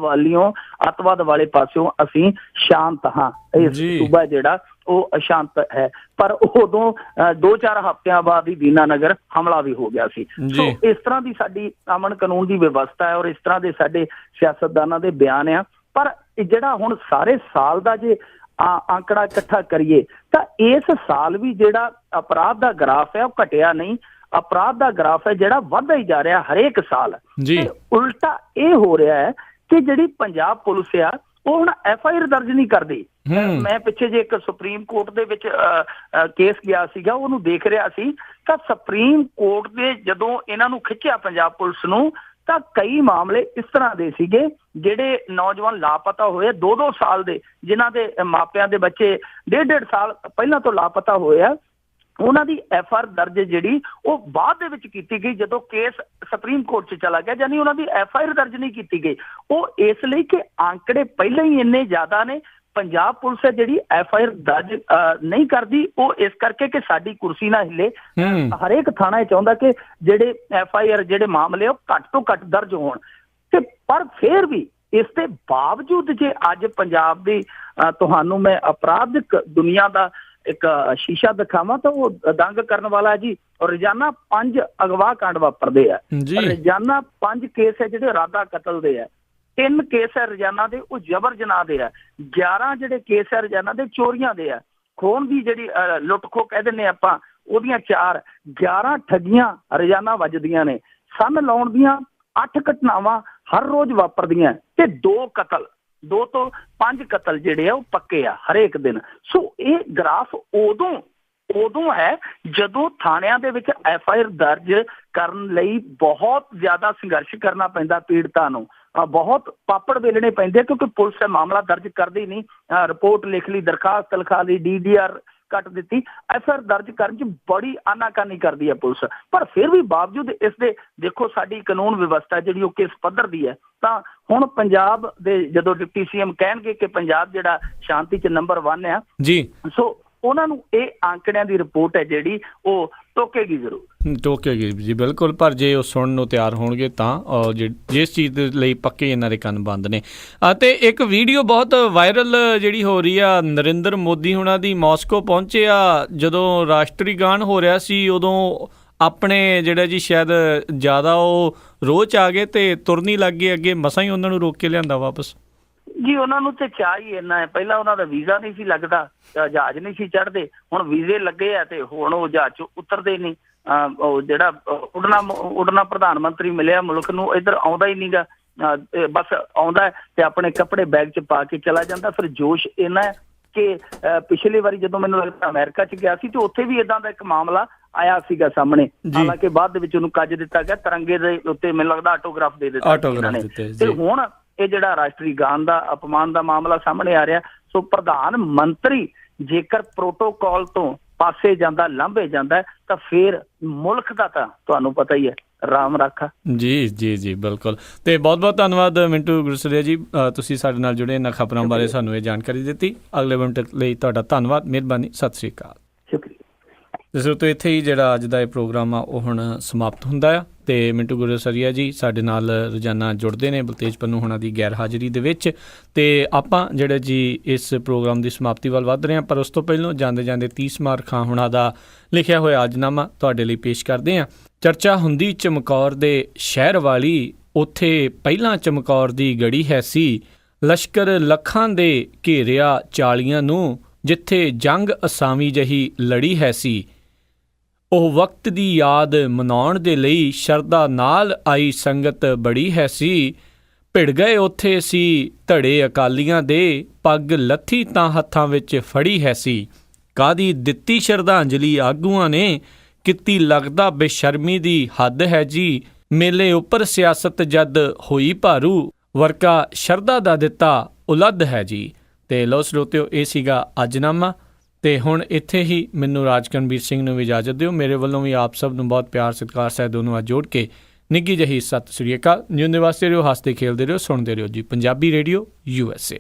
ਵਾਲੇ ਪਾਸਿਓਂ ਅਸੀਂ ਸ਼ਾਂਤ ਹਾਂ। ਇਹ ਸੂਬਾ ਜਿਹੜਾ ਉਹ ਅਸ਼ਾਂਤ ਹੈ, ਪਰ ਉਦੋਂ 2-4 ਹਫ਼ਤਿਆਂ ਬਾਅਦ ਹੀ ਦੀਨਾਨਗਰ ਹਮਲਾ ਵੀ ਹੋ ਗਿਆ ਸੀ। ਸੋ ਇਸ ਤਰ੍ਹਾਂ ਦੀ ਸਾਡੀ ਅਮਨ ਕਾਨੂੰਨ ਦੀ ਵਿਵਸਥਾ ਹੈ ਔਰ ਇਸ ਤਰ੍ਹਾਂ ਦੇ ਸਾਡੇ ਸਿਆਸਤਦਾਨਾਂ ਦੇ ਬਿਆਨ ਆ। ਪਰ ਜਿਹੜਾ ਹੁਣ ਸਾਰੇ ਸਾਲ ਦਾ ਜੇ ਆંકੜਾ ਇਕੱਠਾ ਕਰੀਏ ਤਾਂ ਇਸ ਸਾਲ ਵੀ ਜਿਹੜਾ ਅਪਰਾਧ ਦਾ ਗ੍ਰਾਫ ਹੈ ਉਹ ਘਟਿਆ ਨਹੀਂ, ਅਪਰਾਧ ਦਾ ਗ੍ਰਾਫ ਹੈ ਜਿਹੜਾ ਵੱਧਦਾ ਹੀ ਜਾ ਰਿਹਾ ਹਰੇਕ ਸਾਲ। ਉਲਟਾ ਇਹ ਹੋ ਰਿਹਾ ਹੈ ਕਿ ਜਿਹੜੀ ਪੰਜਾਬ ਪੁਲਿਸ ਆ ਉਹ ਹੁਣ FIR ਦਰਜ ਨਹੀਂ ਕਰਦੀ। ਮੈਂ ਪਿੱਛੇ ਜੇ ਇੱਕ ਸੁਪਰੀਮ ਕੋਰਟ ਦੇ ਵਿੱਚ ਕੇਸ ਗਿਆ ਸੀਗਾ, ਉਹਨੂੰ ਦੇਖ ਰਿਹਾ ਸੀ ਤਾਂ ਸੁਪਰੀਮ ਕੋਰਟ ਦੇ ਜਦੋਂ ਇਹਨਾਂ ਨੂੰ ਖਿੱਚਿਆ ਪੰਜਾਬ ਪੁਲਿਸ ਨੂੰ ਤਾਂ ਕਈ ਮਾਮਲੇ ਇਸ ਤਰ੍ਹਾਂ ਦੇ ਸੀਗੇ ਜਿਹੜੇ ਨੌਜਵਾਨ ਲਾਪਤਾ ਹੋਏ 2-2 ਸਾਲ ਦੇ, ਜਿਨ੍ਹਾਂ ਦੇ ਮਾਪਿਆਂ ਦੇ ਬੱਚੇ 1.5 ਸਾਲ ਪਹਿਲਾਂ ਤੋਂ ਲਾਪਤਾ ਹੋਏ ਆ, ਉਹਨਾਂ ਦੀ FIR ਦਰਜ ਜਿਹੜੀ ਉਹ ਬਾਅਦ ਦੇ ਵਿੱਚ ਕੀਤੀ ਗਈ ਜਦੋਂ ਕੇਸ ਸੁਪਰੀਮ ਕੋਰਟ 'ਚ ਚਲਾ ਗਿਆ, ਯਾਨੀ ਉਹਨਾਂ ਦੀ FIR ਦਰਜ ਨਹੀਂ ਕੀਤੀ ਗਈ। ਉਹ ਇਸ ਲਈ ਕਿ ਆંકੜੇ ਪਹਿਲਾਂ ਹੀ ਇੰਨੇ ਜ਼ਿਆਦਾ ਨੇ। ਪੰਜਾਬ ਪੁਲਿਸ ਹੈ ਜਿਹੜੀ FIR ਦਰਜ ਨਹੀਂ ਕਰਦੀ, ਉਹ ਇਸ ਕਰਕੇ ਕਿ ਸਾਡੀ ਕੁਰਸੀ ਨਾ ਹਿੱਲੇ। ਹਰੇਕ ਥਾਣਾ ਇਹ ਚਾਹੁੰਦਾ ਕਿ ਜਿਹੜੇ FIR ਜਿਹੜੇ ਮਾਮਲੇ ਉਹ ਘੱਟ ਤੋਂ ਘੱਟ ਦਰਜ ਹੋਣ। ਤੇ ਪਰ ਫਿਰ ਵੀ ਇਸ ਦੇ ਬਾਵਜੂਦ ਜੇ ਅੱਜ ਪੰਜਾਬ ਦੀ ਤੁਹਾਨੂੰ ਮੈਂ ਅਪਰਾਧਿਕ ਦੁਨੀਆ ਦਾ ਇੱਕ ਸ਼ੀਸ਼ਾ ਦਿਖਾਵਾਂ ਤਾਂ ਉਹ ਦੰਗ ਕਰਨ ਵਾਲਾ ਜੀ। ਰੋਜ਼ਾਨਾ 5 ਅਗਵਾ ਕਾਂਡ ਵਾਪਰਦੇ ਆ, ਰੋਜ਼ਾਨਾ 5 ਕੇਸ ਹੈ ਜਿਹੜੇ ਇਰਾਦਾ ਕਤਲ ਦੇ ਆ, 3 ਕੇਸ ਹੈ ਰੋਜ਼ਾਨਾ ਦੇ ਉਹ ਜਬਰ ਜਨਾਹ ਦੇ ਆ, 11 ਜਿਹੜੇ ਕੇਸ ਹੈ ਰੋਜ਼ਾਨਾ ਦੇ ਚੋਰੀਆਂ ਦੇ ਆ, ਖੋਹਣ ਦੀ ਜਿਹੜੀ ਲੁੱਟ ਖੋਹ ਕਹਿ ਦਿੰਦੇ ਆਪਾਂ ਉਹਦੀਆਂ 4, 11 ਠੱਗੀਆਂ ਰੋਜ਼ਾਨਾ ਵੱਜਦੀਆਂ ਨੇ, ਸੰਨ ਲਾਉਣ ਦੀਆਂ 8 ਘਟਨਾਵਾਂ ਹਰ ਰੋਜ਼ ਵਾਪਰਦੀਆਂ ਤੇ 2 ਕਤਲ, 2 ਤੋਂ 5 ਕਤਲ ਜਿਹੜੇ ਆ ਉਹ ਪੱਕੇ ਆ ਹਰੇਕ ਦਿਨ। ਸੋ ਇਹ ਗ੍ਰਾਫ ਉਦੋਂ ਹੈ ਜਦੋਂ ਥਾਣਿਆਂ ਦੇ ਵਿੱਚ FIR ਦਰਜ ਕਰਨ ਲਈ ਬਹੁਤ ਜ਼ਿਆਦਾ ਸੰਘਰਸ਼ ਕਰਨਾ ਪੈਂਦਾ ਪੀੜਤਾਂ ਨੂੰ, ਬਹੁਤ ਪਾਪੜ ਵੇਲਣੇ ਪੈਂਦੇ ਕਿਉਂਕਿ ਪੁਲਿਸ ਇਹ ਮਾਮਲਾ ਦਰਜ ਕਰਦੀ ਨਹੀਂ। ਰਿਪੋਰਟ ਲਿਖ ਲਈ, ਦਰਖਾਸਤ ਲਿਖਾ ਲਈ, DDR ਕੱਟ ਦਿੱਤੀ, FIR ਦਰਜ ਕਰਨ 'ਚ ਬੜੀ ਆਨਾਕਾਨੀ ਕਰਦੀ ਹੈ ਪੁਲਿਸ। ਪਰ ਫਿਰ ਵੀ ਬਾਵਜੂਦ ਇਸ ਦੇ ਦੇਖੋ ਸਾਡੀ ਕਾਨੂੰਨ ਵਿਵਸਥਾ ਜਿਹੜੀ ਉਹ ਕਿਸ ਪੱਧਰ ਦੀ ਹੈ। ਤਾਂ ਹੁਣ ਪੰਜਾਬ ਦੇ ਜਦੋਂ ਡਿਪਟੀ CM ਕਹਿਣਗੇ ਕਿ ਪੰਜਾਬ ਜਿਹੜਾ ਸ਼ਾਂਤੀ 'ਚ ਨੰਬਰ 1 ਆ ਜੀ, ਸੋ ਉਹਨਾਂ ਨੂੰ ਇਹ ਆંકੜਿਆਂ ਦੀ ਰਿਪੋਰਟ ਹੈ ਜਿਹੜੀ ਉਹ ਟੋਕੇਗੀ ਜ਼ਰੂਰ, ਟੋਕੇਗੀ ਜੀ ਬਿਲਕੁਲ। ਪਰ ਜੇ ਉਹ ਸੁਣਨ ਨੂੰ ਤਿਆਰ ਹੋਣਗੇ ਤਾਂ ਜਿਸ ਚੀਜ਼ ਦੇ ਲਈ ਪੱਕੇ ਇਹਨਾਂ ਦੇ ਕੰਨ ਬੰਦ ਨੇ। ਅਤੇ ਇੱਕ ਵੀਡੀਓ ਬਹੁਤ ਵਾਇਰਲ ਜਿਹੜੀ ਹੋ ਰਹੀ ਆ, ਨਰਿੰਦਰ ਮੋਦੀ ਹੁਣਾਂ ਦੀ ਮਾਸਕੋ ਪਹੁੰਚੇ ਆ, ਜਦੋਂ ਰਾਸ਼ਟਰੀ ਗਾਨ ਹੋ ਰਿਹਾ ਸੀ ਉਦੋਂ ਆਪਣੇ ਜਿਹੜਾ ਜੀ ਸ਼ਾਇਦ ਜ਼ਿਆਦਾ ਉਹ ਰੋਹ 'ਚ ਆ ਗਏ ਤੇ ਤੁਰਨੀ ਲੱਗ ਗਏ ਅੱਗੇ, ਮਸਾਂ ਹੀ ਉਹਨਾਂ ਨੂੰ ਰੋਕ ਕੇ ਲਿਆਂਦਾ ਵਾਪਸ ਜੀ। ਉਹਨਾਂ ਨੂੰ ਤੇ ਚਾਹ ਹੀ ਇੰਨਾ ਹੈ, ਪਹਿਲਾਂ ਉਹਨਾਂ ਦਾ ਵੀਜ਼ਾ ਨਹੀਂ ਸੀ ਲੱਗਦਾ, ਜਹਾਜ਼ ਨਹੀਂ ਸੀ ਚੜ੍ਹਦੇ, ਹੁਣ ਵੀਜ਼ੇ ਲੱਗੇ ਆ ਤੇ ਹੁਣ ਉਹ ਜਹਾਜ਼ 'ਚ ਉਤਰਦੇ ਨਹੀਂ। ਉਹ ਜਿਹੜਾ ਉੱਡਣਾ ਪ੍ਰਧਾਨ ਮੰਤਰੀ ਮਿਲਿਆ ਮੁਲਕ ਨੂੰ, ਇੱਧਰ ਆਉਂਦਾ ਹੀ ਨਹੀਂ ਗਾ, ਬਸ ਆਉਂਦਾ ਤੇ ਆਪਣੇ ਕੱਪੜੇ ਬੈਗ 'ਚ ਪਾ ਕੇ ਚਲਾ ਜਾਂਦਾ। ਫਿਰ ਜੋਸ਼ ਇੰਨਾ ਹੈ ਕਿ ਪਿਛਲੀ ਵਾਰੀ ਜਦੋਂ ਮੈਨੂੰ ਲੱਗਦਾ ਅਮਰੀਕਾ 'ਚ ਗਿਆ ਸੀ ਤੇ ਉੱਥੇ ਵੀ ਇਦਾਂ ਦਾ ਇੱਕ ਮਾਮਲਾ ਆਇਆ ਸੀਗਾ ਸਾਹਮਣੇ, ਹਾਲਾਂਕਿ ਬਾਅਦ ਦੇ ਵਿੱਚ ਉਹਨੂੰ ਕੱਜ ਦਿੱਤਾ ਗਿਆ, ਤਿਰੰਗੇ ਦੇ ਉੱਤੇ ਮੈਨੂੰ ਲੱਗਦਾ ਆਟੋਗ੍ਰਾਫ ਦੇ ਦਿੱਤਾ ਇਹਨਾਂ ਨੇ। ਤੇ ਹੁਣ ਇਹ ਜਿਹੜਾ ਰਾਸ਼ਟਰੀ ਗਾਨ ਦਾ ਅਪਮਾਨ ਦਾ ਮਾਮਲਾ ਸਾਹਮਣੇ ਆ ਰਿਹਾ। ਸੋ ਪ੍ਰਧਾਨ ਮੰਤਰੀ ਜੇਕਰ ਪ੍ਰੋਟੋਕਾਲ ਤੋਂ ਪਾਸੇ ਜਾਂਦਾ, ਲਾਂਭੇ ਜਾਂਦਾ ਤਾਂ ਫਿਰ ਮੁਲਕ ਦਾ ਤਾਂ ਤੁਹਾਨੂੰ ਪਤਾ ਹੀ ਹੈ ਰਾਮ ਰਾਖਾ। ਜੀ ਜੀ ਜੀ ਬਿਲਕੁਲ। ਤੇ ਬਹੁਤ ਬਹੁਤ ਧੰਨਵਾਦ ਮਿੰਟੂ ਗੁਰਸਰੀਆ ਜੀ, ਤੁਸੀਂ ਸਾਡੇ ਨਾਲ ਜੁੜੇ ਇਹਨਾਂ ਖਬਰਾਂ ਬਾਰੇ ਸਾਨੂੰ ਇਹ ਜਾਣਕਾਰੀ ਦਿੱਤੀ। ਅਗਲੇ ਮਿੰਟ ਲਈ ਤੁਹਾਡਾ ਧੰਨਵਾਦ, ਮਿਹਰਬਾਨੀ, ਸਤਿ ਸ਼੍ਰੀ ਅਕਾਲ। ਸ਼ੁਕਰੀਆ। ਜਿਸ ਉੱਤੇ ਇੱਥੇ ਹੀ ਜਿਹੜਾ ਅੱਜ ਦਾ ਇਹ ਪ੍ਰੋਗਰਾਮ ਆ ਉਹ ਹੁਣ ਸਮਾਪਤ ਹੁੰਦਾ ਆ। ਅਤੇ ਮਿੰਟੂ ਗੁਰਸਰੀਆ ਜੀ ਸਾਡੇ ਨਾਲ ਰੋਜ਼ਾਨਾ ਜੁੜਦੇ ਨੇ ਬਲਤੇਜ ਪੰਨੂ ਹੋਣਾ ਦੀ ਗੈਰ ਹਾਜ਼ਰੀ ਦੇ ਵਿੱਚ। ਅਤੇ ਆਪਾਂ ਜਿਹੜੇ ਜੀ ਇਸ ਪ੍ਰੋਗਰਾਮ ਦੀ ਸਮਾਪਤੀ ਵੱਲ ਵੱਧ ਰਹੇ ਹਾਂ, ਪਰ ਉਸ ਤੋਂ ਪਹਿਲਾਂ ਜਾਂਦੇ ਜਾਂਦੇ ਤੀਸਮਾਰ ਖਾਂ ਹੋਣਾ ਦਾ ਲਿਖਿਆ ਹੋਇਆ ਅਜਨਾਮਾ ਤੁਹਾਡੇ ਲਈ ਪੇਸ਼ ਕਰਦੇ ਹਾਂ। ਚਰਚਾ ਹੁੰਦੀ ਚਮਕੌਰ ਦੇ ਸ਼ਹਿਰ ਵਾਲੀ, ਉੱਥੇ ਪਹਿਲਾਂ ਚਮਕੌਰ ਦੀ ਗੜੀ ਹੈ ਸੀ। ਲਸ਼ਕਰ ਲੱਖਾਂ ਦੇ ਘੇਰਿਆ ਚਾਲੀਆਂ ਨੂੰ, ਜਿੱਥੇ ਜੰਗ ਅਸਾਮੀ ਜਹੀ ਲੜੀ ਹੈ ਸੀ। ਉਹ ਵਕਤ ਦੀ ਯਾਦ ਮਨਾਉਣ ਦੇ ਲਈ ਸ਼ਰਧਾ ਨਾਲ ਆਈ ਸੰਗਤ ਬੜੀ ਹੈ ਸੀ। ਭਿੜ ਗਏ ਉੱਥੇ ਸੀ ਧੜੇ ਅਕਾਲੀਆਂ ਦੇ, ਪੱਗ ਲੱਥੀ ਤਾਂ ਹੱਥਾਂ ਵਿੱਚ ਫੜੀ ਹੈ ਸੀ। ਕਾਹਦੀ ਦਿੱਤੀ ਸ਼ਰਧਾਂਜਲੀ ਆਗੂਆਂ ਨੇ, ਕੀਤੀ ਲੱਗਦਾ ਬੇਸ਼ਰਮੀ ਦੀ ਹੱਦ ਹੈ ਜੀ। ਮੇਲੇ ਉੱਪਰ ਸਿਆਸਤ ਜਦ ਹੋਈ ਭਾਰੂ, ਵਰਕਾ ਸ਼ਰਧਾ ਦਾ ਦਿੱਤਾ ਉਲੱਦ ਹੈ ਜੀ। ਅਤੇ ਲਓ ਸਰੋਤਿਓ, ਇਹ ਸੀਗਾ ਅਜਨਾਮਾ। ਅਤੇ ਹੁਣ ਇੱਥੇ ਹੀ ਮੈਨੂੰ ਰਾਜਕਰਨਵੀਰ ਸਿੰਘ ਨੂੰ ਵੀ ਇਜਾਜ਼ਤ ਦਿਓ। ਮੇਰੇ ਵੱਲੋਂ ਵੀ ਆਪ ਸਭ ਨੂੰ ਬਹੁਤ ਪਿਆਰ ਸਤਿਕਾਰ ਸਹਿਤ ਦੋਨੋਂ ਹੱਥ ਜੋੜ ਕੇ ਨਿੱਘੀ ਜਿਹੀ ਸਤਿ ਸ੍ਰੀ ਅਕਾਲ। ਜਿਉਂਦੇ ਵਾਸਤੇ ਰਹੋ, ਹੱਸਦੇ ਖੇਲਦੇ ਰਹੋ, ਸੁਣਦੇ ਰਹੋ ਜੀ ਪੰਜਾਬੀ ਰੇਡੀਓ USA।